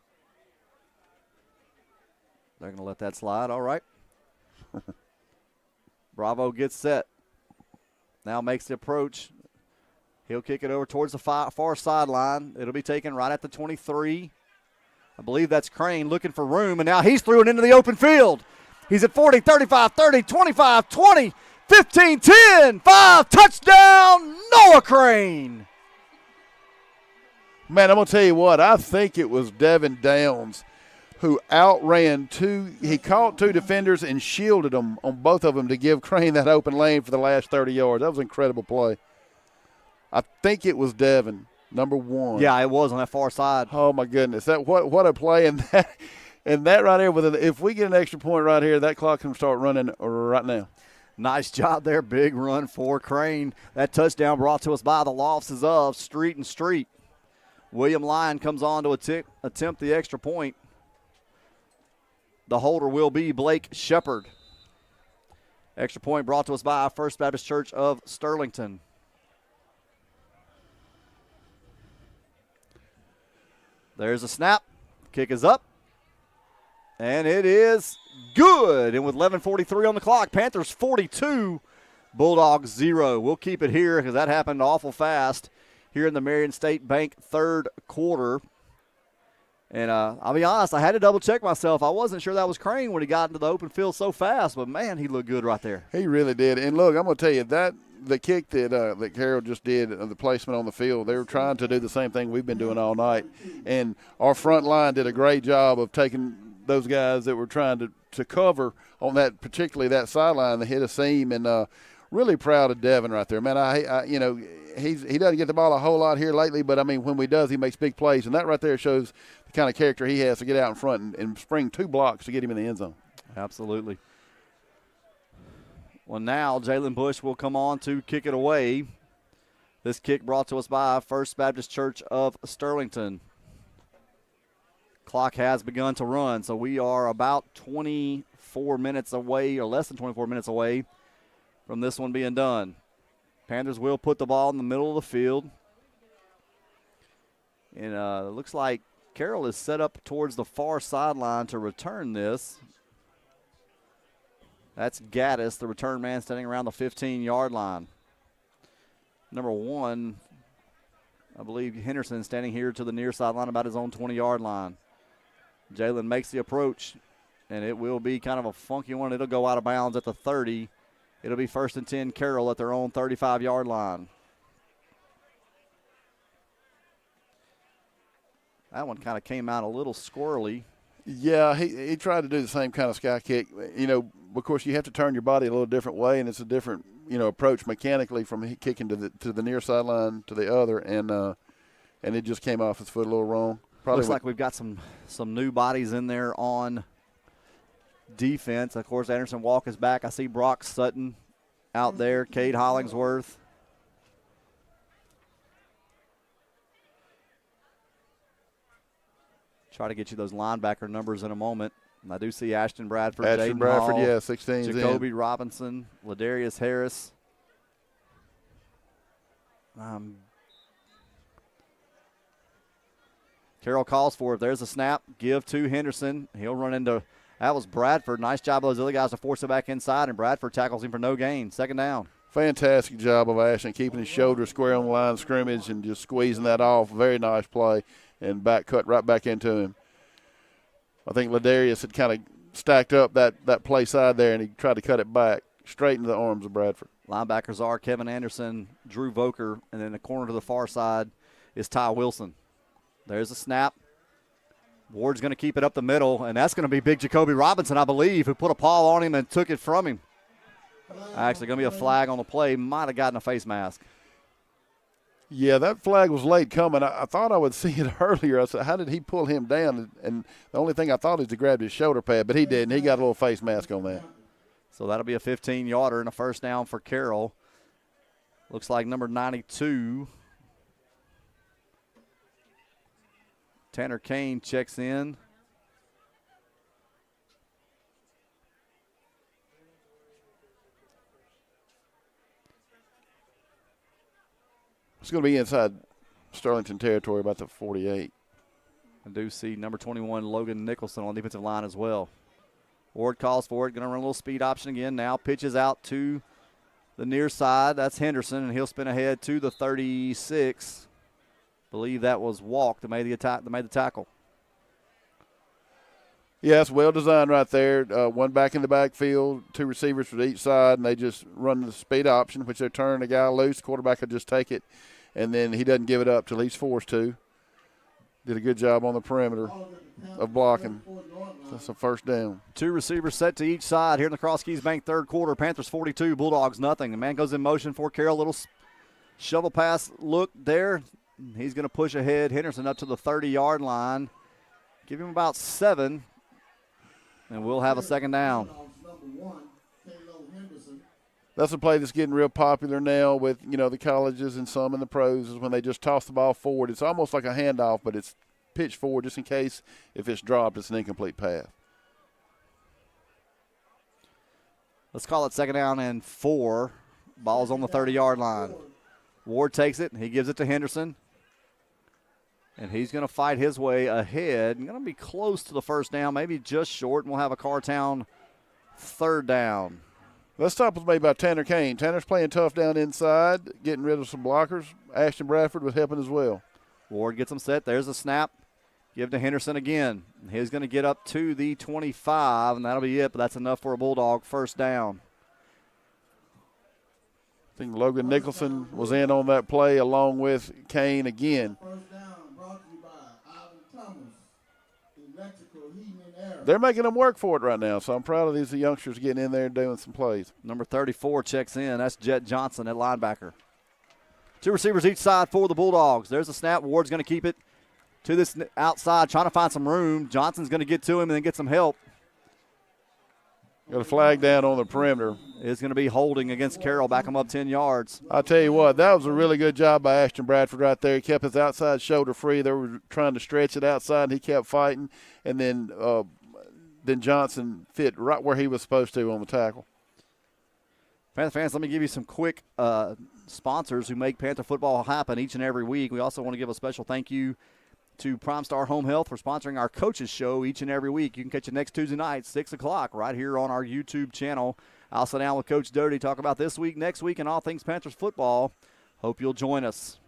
They're going to let that slide. All right. Bravo gets set. Now makes the approach. He'll kick it over towards the far sideline. It'll be taken right at the 23. I believe that's Crane looking for room, and now he's threw it into the open field. He's at 40, 35, 30, 25, 20. 15, 10, 5, touchdown, Noah Crane. Man, I'm going to tell you what, I think it was Devin Downs who outran he caught 2 defenders and shielded them on both of them to give Crane that open lane for the last 30 yards. That was an incredible play. I think it was Devin, number 1. Yeah, it was on that far side. Oh, my goodness. What a play. And that right there, if we get an extra point right here, that clock can start running right now. Nice Job there. Big run for Crane. That touchdown brought to us by the losses of Street and Street. William Lyon comes on to attempt the extra point. The holder will be Blake Shepard. Extra point brought to us by First Baptist Church of Sterlington. There's a snap. Kick is up. And it is good. And with 11:43 on the clock, Panthers 42, Bulldogs 0. We'll keep it here because that happened awful fast here in the Marion State Bank third quarter. And I'll be honest, I had to double-check myself. I wasn't sure that was Crane when he got into the open field so fast, but, man, he looked good right there. He really did. And, look, I'm going to tell you, the kick that Carroll just did, the placement on the field, they were trying to do the same thing we've been doing all night. And our front line did a great job of taking those guys that were trying to cover on that, particularly that sideline that hit a seam. And really proud of Devin right there. Man, he doesn't get the ball a whole lot here lately, but, I mean, when he does, he makes big plays. And that right there shows the kind of character he has to get out in front and spring 2 blocks to get him in the end zone. Absolutely. Well, now Jalen Bush will come on to kick it away. This kick brought to us by First Baptist Church of Sterlington. Clock has begun to run, so we are about 24 minutes away, or less than 24 minutes away from this one being done. Panthers will put the ball in the middle of the field. And it looks like Carroll is set up towards the far sideline to return this. That's Gaddis, the return man, standing around the 15-yard line. Number 1, I believe Henderson, standing here to the near sideline about his own 20-yard line. Jalen makes the approach, and it will be kind of a funky one. It'll go out of bounds at the 30. It'll be 1st and 10 Carroll at their own 35-yard line. That one kind of came out a little squirrely. Yeah, he tried to do the same kind of sky kick. You know, of course, you have to turn your body a little different way, and it's a different, approach mechanically from kicking to the near sideline to the other, and it just came off his foot a little wrong. Looks like we've got some new bodies in there on defense. Of course, Anderson Walk is back. I see Brock Sutton out there, Cade Hollingsworth. Try to get you those linebacker numbers in a moment. And I do see Ashton Bradford, Ashton Bradford, Hall, yeah, 16's Jacoby in. Robinson, Ladarius Harris. Carroll calls for it. There's a snap. Give to Henderson. He'll run into – that was Bradford. Nice job of those other guys to force it back inside, and Bradford tackles him for no gain. 2nd down. Fantastic job of Ashton keeping his shoulder square on the line of scrimmage and just squeezing that off. Very nice play, and cut right back into him. I think Ladarius had kind of stacked up that play side there, and he tried to cut it back straight into the arms of Bradford. Linebackers are Kevin Anderson, Drew Voker, and then the corner to the far side is Ty Wilson. There's a snap. Ward's going to keep it up the middle, and that's going to be big Jacoby Robinson, I believe, who put a paw on him and took it from him. Actually, going to be a flag on the play. Might have gotten a face mask. Yeah, that flag was late coming. I thought I would see it earlier. I said, how did he pull him down? And the only thing I thought is he grabbed his shoulder pad, but he didn't. He got a little face mask on that. So that'll be a 15-yarder and a 1st down for Carroll. Looks like number 92, Tanner Kane, checks in. It's going to be inside Sterlington territory, about the 48. I do see number 21, Logan Nicholson, on the defensive line as well. Ward calls for it, going to run a little speed option again now. Pitches out to the near side. That's Henderson, and he'll spin ahead to the 36. Believe that was Walk that made the tackle. Yeah, it's well designed right there. One back in the backfield, 2 receivers for each side, and they just run the speed option, which they're turning the guy loose. Quarterback will just take it, and then he doesn't give it up till he's forced to. Did a good job on the perimeter of blocking. That's a first down. 2 receivers set to each side here in the Cross Keys Bank third quarter. Panthers 42, Bulldogs nothing. The man goes in motion for Carroll. Little shovel pass look there. He's going to push ahead. Henderson up to the 30-yard line. Give him about 7, and we'll have a second down. That's a play that's getting real popular now with, the colleges and some in the pros is when they just toss the ball forward. It's almost like a handoff, but it's pitched forward just in case if it's dropped, it's an incomplete pass. Let's call it second down and 4. Ball's on the 30-yard line. Ward takes it. He gives it to Henderson. And he's going to fight his way ahead. Going to be close to the first down, maybe just short, and we'll have a Cartown third down. That stop was made by Tanner Kane. Tanner's playing tough down inside, getting rid of some blockers. Ashton Bradford was helping as well. Ward gets him set. There's a snap. Give to Henderson again. He's going to get up to the 25, and that'll be it, but that's enough for a Bulldog first down. I think Logan Nicholson was in on that play along with Kane again. They're making them work for it right now, so I'm proud of these youngsters getting in there and doing some plays. Number 34 checks in. That's Jet Johnson at linebacker. 2 receivers each side for the Bulldogs. There's a snap. Ward's going to keep it to this outside, trying to find some room. Johnson's going to get to him and then get some help. Got a flag down on the perimeter. It's going to be holding against Carroll. Back him up 10 yards. I'll tell you what, that was a really good job by Ashton Bradford right there. He kept his outside shoulder free. They were trying to stretch it outside, and he kept fighting. And then Johnson fit right where he was supposed to on the tackle. Panther fans, let me give you some quick sponsors who make Panther football happen each and every week. We also want to give a special thank you to Prime Star Home Health for sponsoring our coaches show each and every week. You can catch it next Tuesday night, 6 o'clock, right here on our YouTube channel. I'll sit down with Coach Doherty, talk about this week, next week, and all things Panthers football. Hope you'll join us.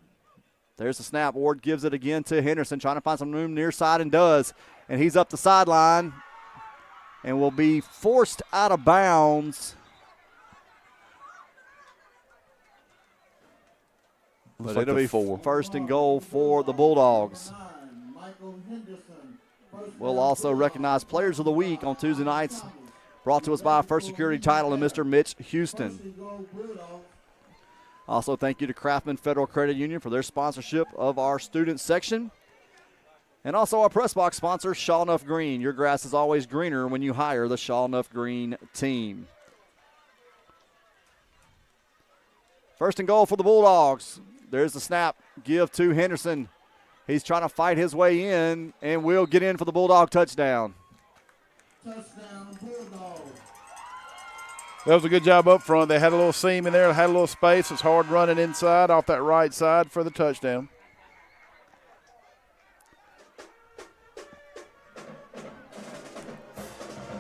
There's the snap. Ward gives it again to Henderson, trying to find some room near side, and does. And he's up the sideline and will be forced out of bounds. But it'll be first and goal for the Bulldogs. We'll also recognize Players of the Week on Tuesday nights, brought to us by First Security Title and Mr. Mitch Houston. Also, thank you to Craftman Federal Credit Union for their sponsorship of our student section. And also our press box sponsor, Shawnuff Green. Your grass is always greener when you hire the Shawnuff Green team. First and goal for the Bulldogs. There's the snap. Give to Henderson. He's trying to fight his way in and will get in for the Bulldog touchdown. Touchdown, Bulldogs. That was a good job up front. They had a little seam in there, had a little space. It's hard running inside off that right side for the touchdown.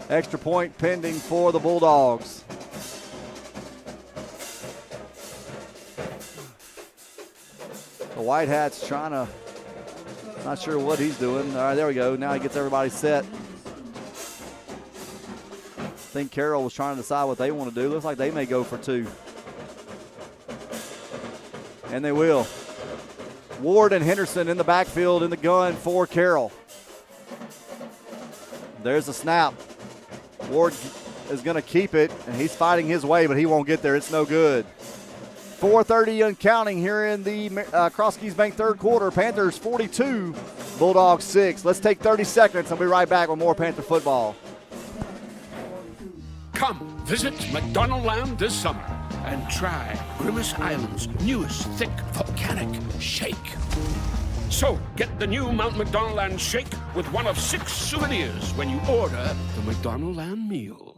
Extra point pending for the Bulldogs. The White Hat's trying to, not sure what he's doing. All right, there we go. Now he gets everybody set. I think Carroll was trying to decide what they want to do. Looks like they may go for 2. And they will. Ward and Henderson in the backfield in the gun for Carroll. There's the snap. Ward is going to keep it, and he's fighting his way, but he won't get there. It's no good. 4:30 and counting here in the Cross Keys Bank third quarter. Panthers 42, Bulldogs 6. Let's take 30 seconds. I'll be right back with more Panther football. Come visit McDonald Land this summer and try Grimace Island's newest thick volcanic shake. So get the new Mount McDonald Land shake with one of 6 souvenirs when you order the McDonald Land meal.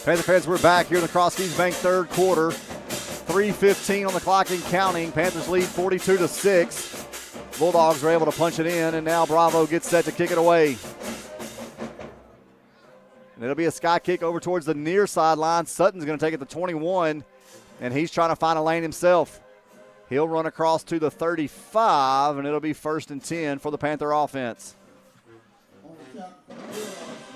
Panther fans, we're back here in the Cross Keys Bank third quarter. 3:15 on the clock and counting. Panthers lead 42-6. Bulldogs are able to punch it in, and now Bravo gets set to kick it away. And it'll be a sky kick over towards the near sideline. Sutton's going to take it to 21, and he's trying to find a lane himself. He'll run across to the 35, and it'll be 1st and 10 for the Panther offense.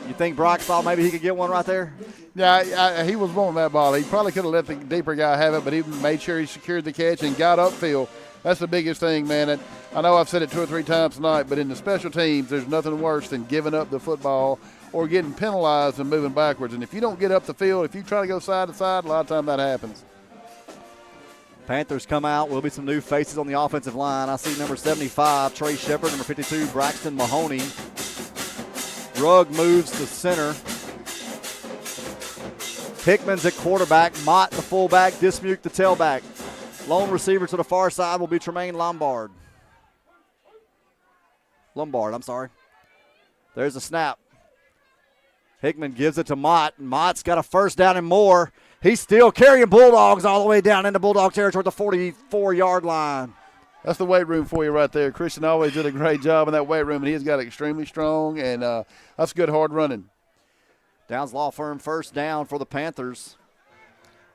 You think Brock thought maybe he could get one right there? Yeah, he was wanting that ball. He probably could have let the deeper guy have it, but he made sure he secured the catch and got upfield. That's the biggest thing, man. And I know I've said it 2 or 3 times tonight, but in the special teams, there's nothing worse than giving up the football or getting penalized and moving backwards. And if you don't get up the field, if you try to go side to side, a lot of times that happens. Panthers come out. Will be some new faces on the offensive line. I see number 75, Trey Shepard, number 52, Braxton Mahoney. Rugg moves to center. Hickman's at quarterback. Mott the fullback. Dismuke the tailback. Lone receiver to the far side will be Tremaine Lombard. There's a snap. Hickman gives it to Mott. Mott's got a first down and more. He's still carrying Bulldogs all the way down into Bulldog territory at the 44-yard line. That's the weight room for you right there. Christian always did a great job in that weight room, and he's got extremely strong, and that's good hard running. Downs Law Firm first down for the Panthers.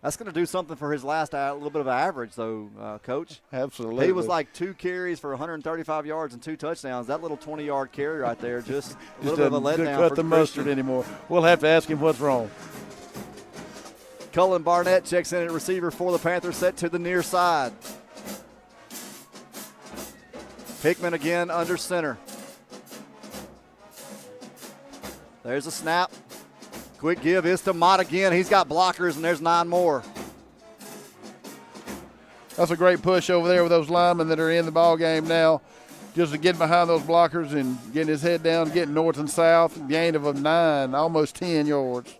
That's going to do something for his last little bit of average, though, Coach. Absolutely. He was like 2 carries for 135 yards and 2 touchdowns. That little 20-yard carry right there, just a little bit of a letdown for cut the Christian. mustard anymore. We'll have to ask him what's wrong. Cullen Barnett checks in at receiver for the Panthers, set to the near side. Hickman again under center. There's a snap. Quick give is to Mott again. He's got blockers, and there's 9 more. That's a great push over there with those linemen that are in the ball game now. Just to get behind those blockers and getting his head down, getting north and south. Gain of 9, almost 10 yards.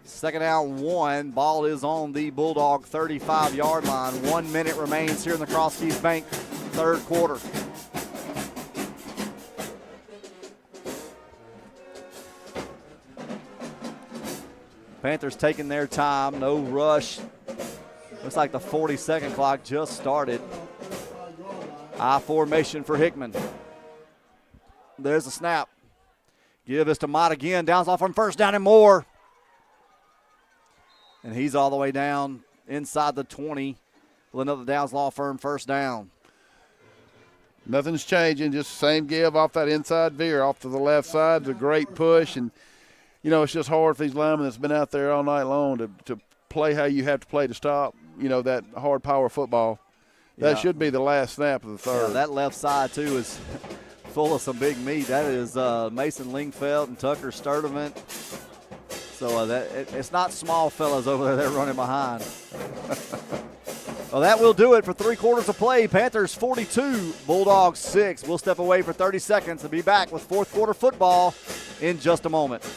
Second down 1. Ball is on the Bulldog 35-yard line. 1 minute remains here in the Cross Keys Bank third quarter. Panthers taking their time. No rush. Looks like the 40-second clock just started. I formation for Hickman. There's a snap. Give this to Mott again. Downs off from first down and more. And he's all the way down inside the 20 with another Downs Law Firm first down. Nothing's changing, just the same give off that inside veer off to the left side. It's a great push, and, you know, it's just hard for these linemen that's been out there all night long to play how you have to play to stop, you know, that hard power football. That should be the last snap of the third. Yeah, that left side, too, is full of some big meat. That is Mason Lingfeld and Tucker Sturdivant. So it's not small fellas over there that are running behind. Well, that will do it for 3 quarters of play. Panthers 42, Bulldogs 6. We'll step away for 30 seconds and be back with fourth quarter football in just a moment.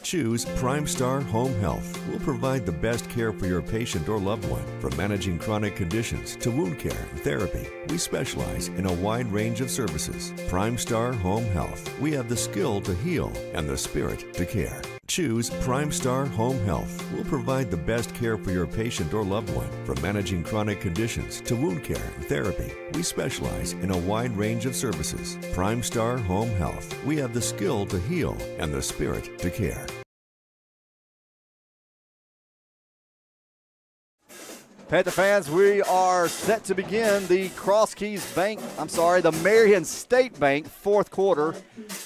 Choose Prime Star Home Health. We'll provide the best care for your patient or loved one. From managing chronic conditions to wound care and therapy, we specialize in a wide range of services. Prime Star Home Health. We have the skill to heal and the spirit to care. Choose Prime Star Home Health. We'll provide the best care for your patient or loved one. From managing chronic conditions to wound care and therapy, we specialize in a wide range of services. Prime Star Home Health. We have the skill to heal and the spirit to care. Panther fans, we are set to begin the the Marion State Bank fourth quarter.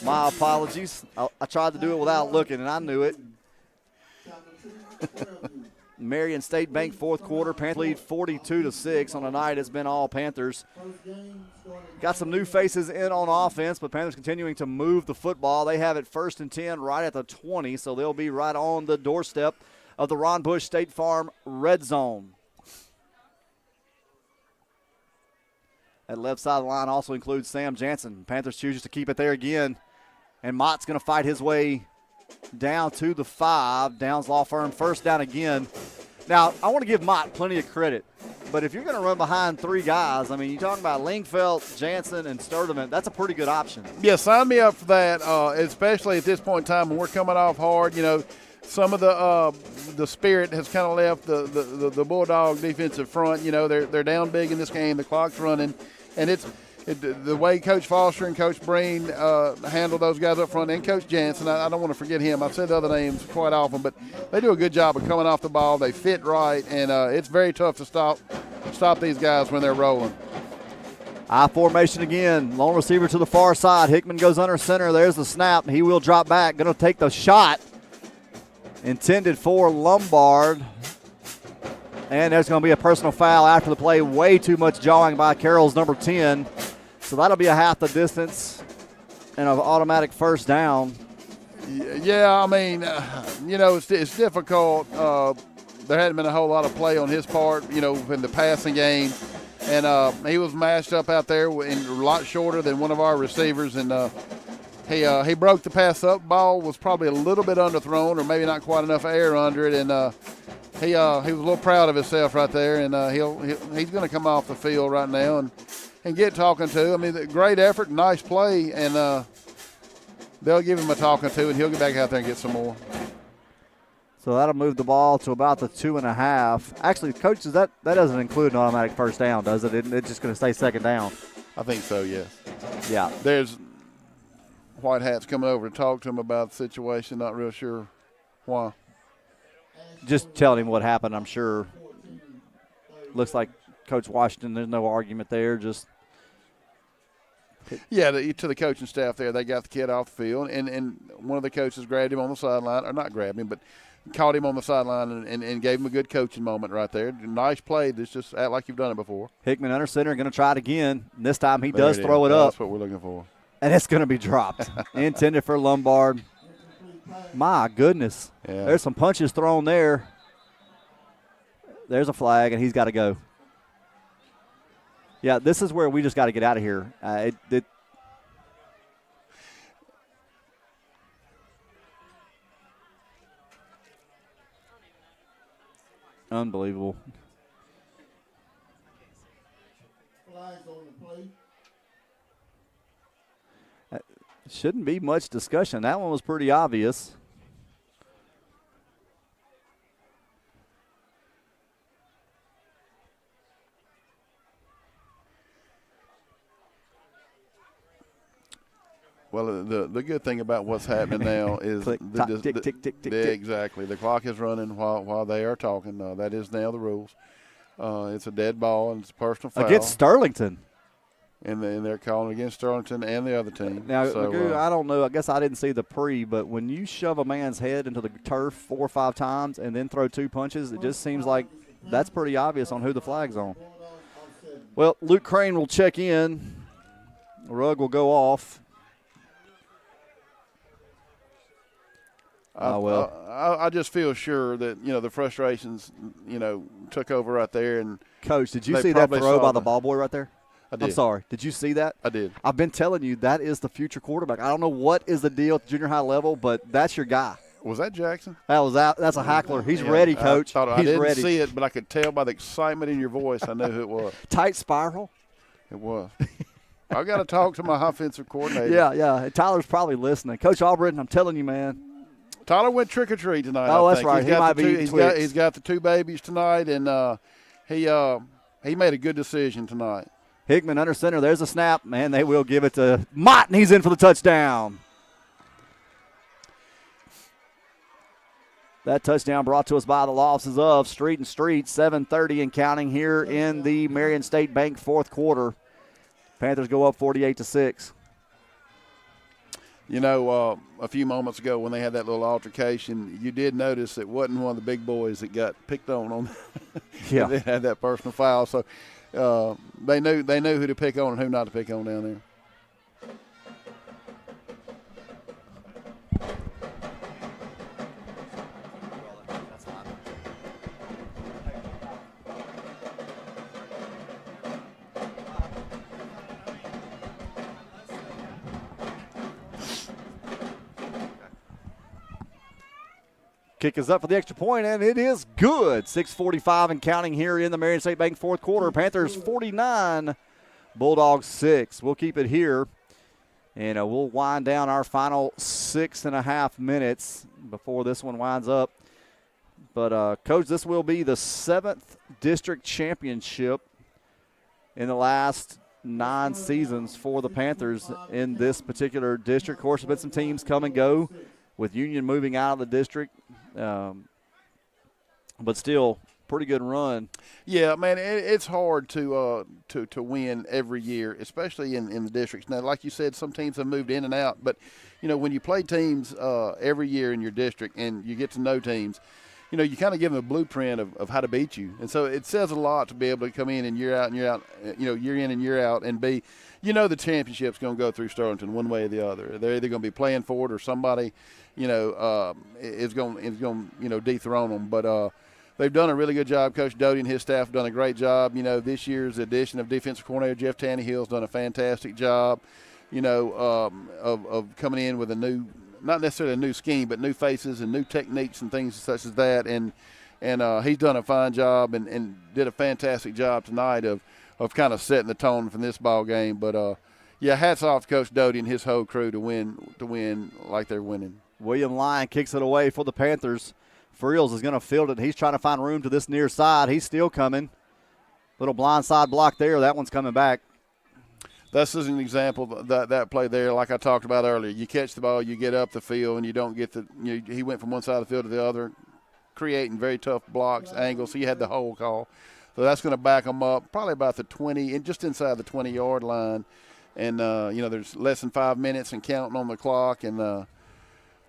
My apologies. I tried to do it without looking, and I knew it. Marion State Bank fourth quarter. Panthers lead 42-6 on a night. It's been all Panthers. Got some new faces in on offense, but Panthers continuing to move the football. They have it 1st and 10 right at the 20, so they'll be right on the doorstep of the Ron Bush State Farm red zone. That left side of the line also includes Sam Jansen. Panthers chooses to keep it there again. And Mott's going to fight his way down to the 5. Downs Law Firm first down again. Now, I want to give Mott plenty of credit. But if you're going to run behind 3 guys, I mean, you're talking about Lingfeld, Jansen, and Sturdivant. That's a pretty good option. Yeah, sign me up for that, especially at this point in time when we're coming off hard. You know, some of the spirit has kind of left the Bulldog defensive front. You know, they're down big in this game. The clock's running, and the way Coach Foster and Coach Breen handle those guys up front, and Coach Jansen, I don't want to forget him. I've said the other names quite often, but they do a good job of coming off the ball. They fit right, and it's very tough to stop these guys when they're rolling. I formation again. Lone receiver to the far side. Hickman goes under center. There's the snap. He will drop back. Going to take the shot. Intended for Lombard. And there's going to be a personal foul after the play. Way too much jawing by Carroll's number 10. So that'll be a half the distance and an automatic first down. Yeah, I mean, you know, it's difficult. There hadn't been a whole lot of play on his part, you know, in the passing game. And he was mashed up out there and a lot shorter than one of our receivers. And he broke the pass up. Ball was probably a little bit underthrown or maybe not quite enough air under it. And he was a little proud of himself right there. And he's going to come off the field right now and get talking to. I mean, great effort, nice play. And they'll give him a talking to, and he'll get back out there and get some more. So that'll move the ball to about the 2.5. Actually, coaches, that doesn't include an automatic first down, does it? It's just going to stay second down. I think so, yes. Yeah. There's White Hats coming over to talk to him about the situation. Not real sure why. Just telling him what happened, I'm sure. Looks like Coach Washington, there's no argument there. Just yeah, to the coaching staff there, they got the kid off the field, and one of the coaches grabbed him on the sideline, or not grabbed him, but caught him on the sideline and gave him a good coaching moment right there. Nice play. Just act like you've done it before. Hickman under center, going to try it again. And this time he does throw it up. That's what we're looking for. And it's going to be dropped. Intended for Lombard. My goodness. Yeah. There's some punches thrown there. There's a flag, and he's got to go. Yeah, this is where we just got to get out of here. Unbelievable. Shouldn't be much discussion. That one was pretty obvious. Well, the good thing about what's happening now is Click, tick, tick, tick, tick. Exactly. The clock is running while they are talking. That is now the rules. It's a dead ball, and it's a personal foul. Against Sterlington. And they're calling against Sterlington and the other team. Now, so, Magoo, I don't know. I guess I didn't see the pre, but when you shove a man's head into the turf 4 or 5 times and then throw 2 punches, it just seems like that's pretty obvious on who the flag's on. Well, Luke Crane will check in. The rug will go off. I just feel sure that, the frustrations, took over right there. And Coach, did you see that throw by the ball boy right there? I did. I'm sorry. Did you see that? I did. I've been telling you that is the future quarterback. I don't know what is the deal at the junior high level, but that's your guy. Was that Jackson? That's a hackler. He's ready, Coach. I He's didn't ready. see it, but I could tell by the excitement in your voice. I knew who it was. Tight spiral? It was. I got to talk to my offensive coordinator. Yeah. Tyler's probably listening. Coach Albritton, I'm telling you, man. Tyler went trick-or-treat tonight. Oh, I that's think. right. He's got the 2 babies tonight, and he made a good decision tonight. Hickman under center. There's a snap. Man, they will give it to Mott, and he's in for the touchdown. That touchdown brought to us by the losses of Street and Street, 7:30 and counting here in the Marion State Bank fourth quarter. Panthers go up 48-6. A few moments ago when they had that little altercation, you did notice it wasn't one of the big boys that got picked on. Yeah. They had that personal foul. So they knew who to pick on and who not to pick on down there. Kick is up for the extra point, and it is good. 6:45 and counting here in the Marion State Bank fourth quarter. Panthers 49, Bulldogs 6. We'll keep it here, and we'll wind down our final 6.5 minutes before this one winds up. But, Coach, this will be the 7th district championship in the last 9 seasons for the Panthers in this particular district. Of course, there's been some teams come and go with Union moving out of the district. But still, pretty good run. Yeah, man, it's hard to win every year, especially in the districts. Now, like you said, some teams have moved in and out, but when you play teams every year in your district and you get to know teams, you kind of give them a blueprint of how to beat you, and so it says a lot to be able to come in and year out and year out, year in and year out, and be, the championship's going to go through Sterlington one way or the other. They're either going to be playing for it or somebody, is going dethrone them. But they've done a really good job. Coach Doty and his staff have done a great job. This year's edition of defensive coordinator Jeff Tannehill's done a fantastic job, of coming in with a new, not necessarily a new scheme, but new faces and new techniques and things such as that. And he's done a fine job and did a fantastic job tonight of kind of setting the tone from this ball game. But hats off to Coach Doty and his whole crew to win like they're winning. William Lyon kicks it away for the Panthers. Friels is going to field it. He's trying to find room to this near side. He's still coming. Little blind side block there. That one's coming back. This is an example of that play there, like I talked about earlier. You catch the ball, you get up the field, and you don't get he went from one side of the field to the other, creating very tough blocks, angles. So you had the hole call. So that's going to back them up probably about the 20, and just inside the 20-yard line. And, there's less than 5 minutes and counting on the clock, and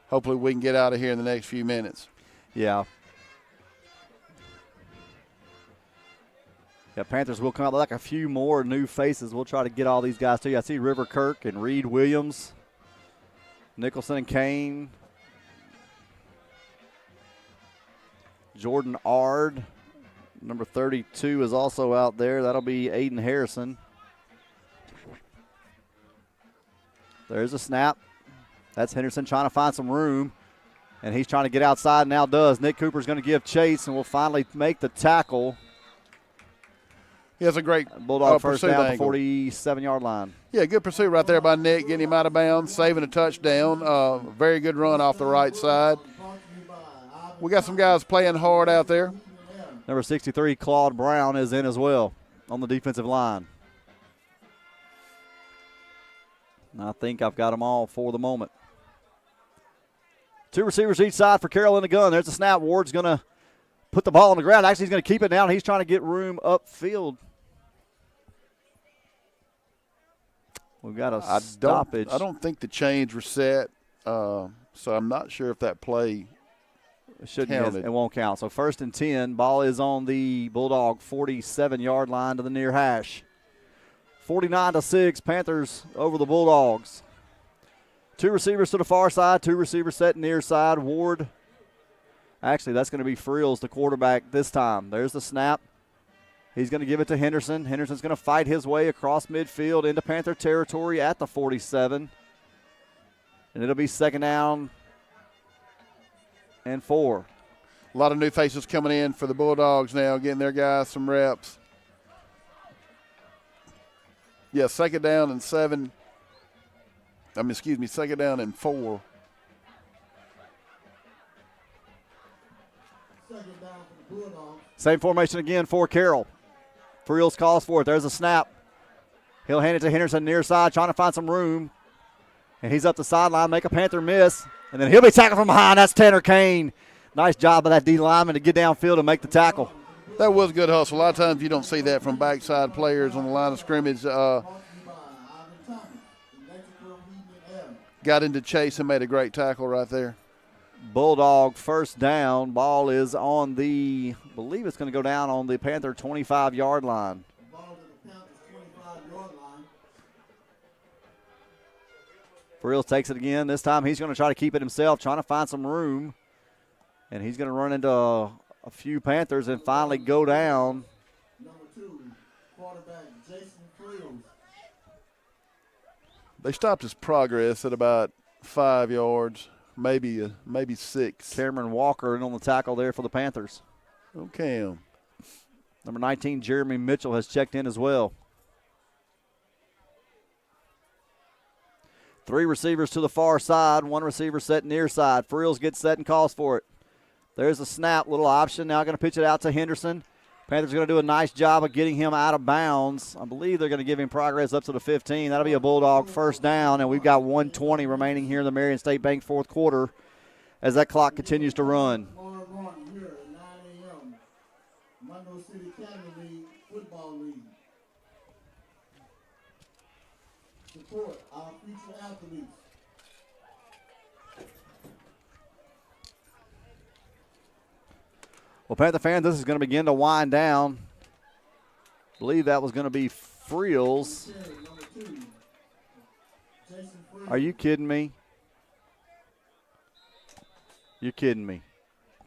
hopefully we can get out of here in the next few minutes. Yeah. Yeah, Panthers will come out like a few more new faces. We'll try to get all these guys to you. I see River Kirk and Reed Williams, Nicholson and Kane, Jordan Ard, number 32 is also out there. That'll be Aiden Harrison. There's a snap. That's Henderson trying to find some room, and he's trying to get outside, now does. Nick Cooper's going to give chase and will finally make the tackle. He has a great Bulldog first down at the 47-yard line. Yeah, good pursuit right there by Nick, getting him out of bounds, saving a touchdown. Very good run off the right side. We got some guys playing hard out there. Number 63, Claude Brown, is in as well on the defensive line. And I think I've got them all for the moment. 2 receivers each side for Carroll in the gun. There's a snap. Ward's going to put the ball on the ground. Actually, he's going to keep it down. He's trying to get room upfield. We've got a stoppage. I don't think the chains were set, so I'm not sure if that play counted. It won't count. So 1st and 10. Ball is on the Bulldog 47-yard line to the near hash. 49-6. Panthers over the Bulldogs. 2 receivers to the far side. 2 receivers set near side. Ward. Actually, that's going to be Friels, the quarterback this time. There's the snap. He's going to give it to Henderson. Henderson's going to fight his way across midfield into Panther territory at the 47. And it'll be 2nd down and 4. A lot of new faces coming in for the Bulldogs now, getting their guys some reps. Yeah, 2nd down and 7. 2nd down and 4. Same formation again for Carroll. Friels calls for it. There's a snap. He'll hand it to Henderson near side, trying to find some room. And he's up the sideline, make a Panther miss. And then he'll be tackled from behind. That's Tanner Kane. Nice job by that D lineman to get downfield and make the tackle. That was good hustle. A lot of times you don't see that from backside players on the line of scrimmage. Got into chase and made a great tackle right there. Bulldog 1st down. Ball is on the, I believe it's going to go down on the Panther 25-yard line. Friels takes it again. This time he's going to try to keep it himself, trying to find some room. And he's going to run into a few Panthers and finally go down. Number 2, quarterback Jason Friels. They stopped his progress at about 5 yards. maybe 6. Cameron Walker in on the tackle there for the Panthers. Okay. Number 19, Jeremy Mitchell, has checked in as well. 3 receivers to the far side, 1 receiver set near side. Frills gets set and calls for it. There's a snap, little option. Now going to pitch it out to Henderson. Panthers going to do a nice job of getting him out of bounds. I believe they're going to give him progress up to the 15. That'll be a Bulldog first down, and we've got 1:20 remaining here in the Marion State Bank fourth quarter as that clock continues to run. Here at 9 a.m. Monroe City Academy League Football League. Support our future athletes. Well, Panther fans, this is going to begin to wind down. I believe that was going to be Frills. Are you kidding me? You're kidding me.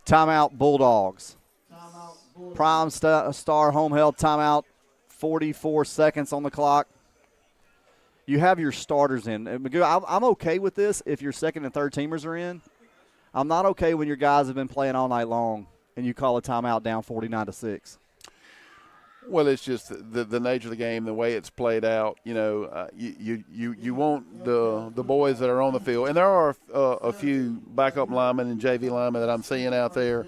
Timeout Bulldogs. Prime Star home held timeout. 44 seconds on the clock. You have your starters in. I'm okay with this if your second and third teamers are in. I'm not okay when your guys have been playing all night long and you call a timeout down 49-6. Well, it's just the nature of the game, the way it's played out. You know, you want the boys that are on the field, and there are a few backup linemen and JV linemen that I'm seeing out there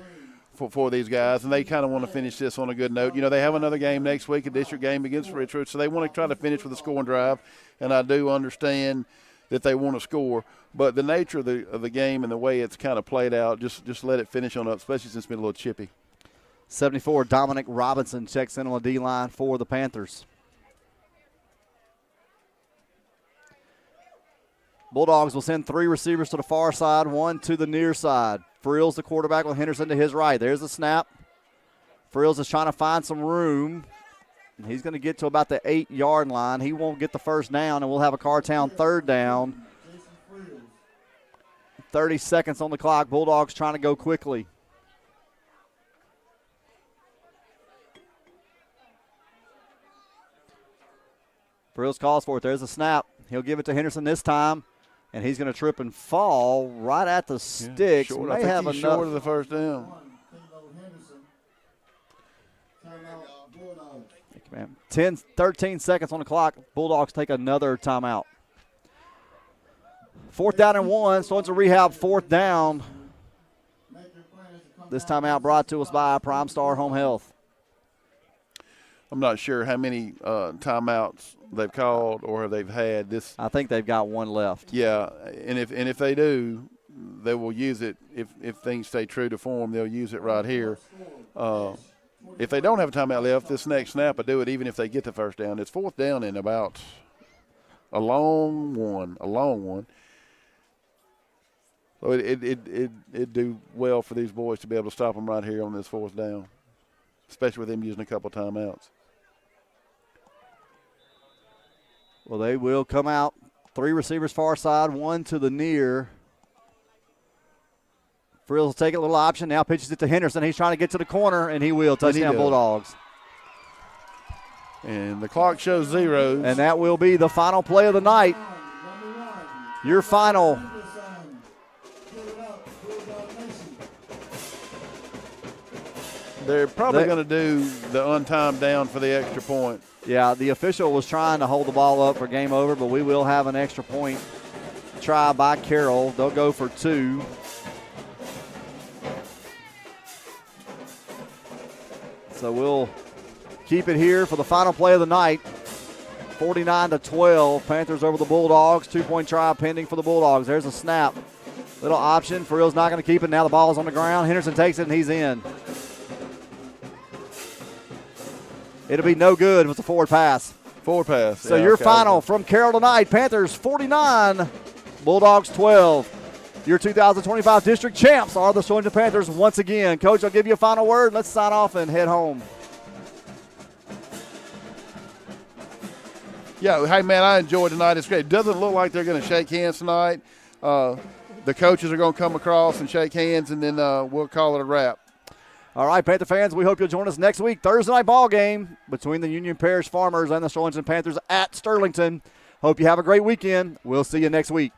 for these guys, and they kind of want to finish this on a good note. You know, they have another game next week, a district game against Richard, so they want to try to finish with a scoring drive, and I do understand that they want to score. But the nature of the game and the way it's kind of played out, just let it finish on up, especially since it's been a little chippy. 74, Dominic Robinson checks in on the D-line for the Panthers. Bulldogs will send 3 receivers to the far side, 1 to the near side. Frills, the quarterback, with Henderson to his right. There's the snap. Frills is trying to find some room. And he's going to get to about the 8-yard line. He won't get the first down, and we'll have a Cartown third down. 30 seconds on the clock. Bulldogs trying to go quickly. Frills calls for it. There's a snap. He'll give it to Henderson this time, and he's going to trip and fall right at the sticks. Short. May I think have he's enough. short of the first down. 13 seconds on the clock. Bulldogs take another timeout. 4th down and 1. Starting to rehab 4th down. This timeout brought to us by Prime Star Home Health. I'm not sure how many timeouts they've called or they've had. I think they've got 1 left. Yeah, and if they do, they will use it. If things stay true to form, they'll use it right here. If they don't have a timeout left, this next snap will do it even if they get the first down. It's 4th down and about a long one. So it'd do well for these boys to be able to stop them right here on this 4th down, especially with them using a couple timeouts. Well, they will come out. 3 receivers far side, 1 to the near. Frills will take a little option. Now pitches it to Henderson. He's trying to get to the corner, and he will. Touchdown Bulldogs. And the clock shows zeros. And that will be the final play of the night. Your final. They're probably going to do the untimed down for the extra point. Yeah, the official was trying to hold the ball up for game over, but we will have an extra point try by Carroll. They'll go for 2. So we'll keep it here for the final play of the night. 49-12, Panthers over the Bulldogs. 2-point try pending for the Bulldogs. There's a snap. Little option. Frills not going to keep it. Now the ball's on the ground. Henderson takes it, and he's in. It'll be no good with the forward pass. So your final from Carroll tonight, Panthers 49, Bulldogs 12. Your 2025 district champs are the Sterlington Panthers once again. Coach, I'll give you a final word. Let's sign off and head home. Yeah, hey, man, I enjoyed tonight. It's great. It doesn't look like they're going to shake hands tonight. The coaches are going to come across and shake hands, and then we'll call it a wrap. All right, Panther fans, we hope you'll join us next week. Thursday night ball game between the Union Parish Farmers and the Sterlington Panthers at Sterlington. Hope you have a great weekend. We'll see you next week.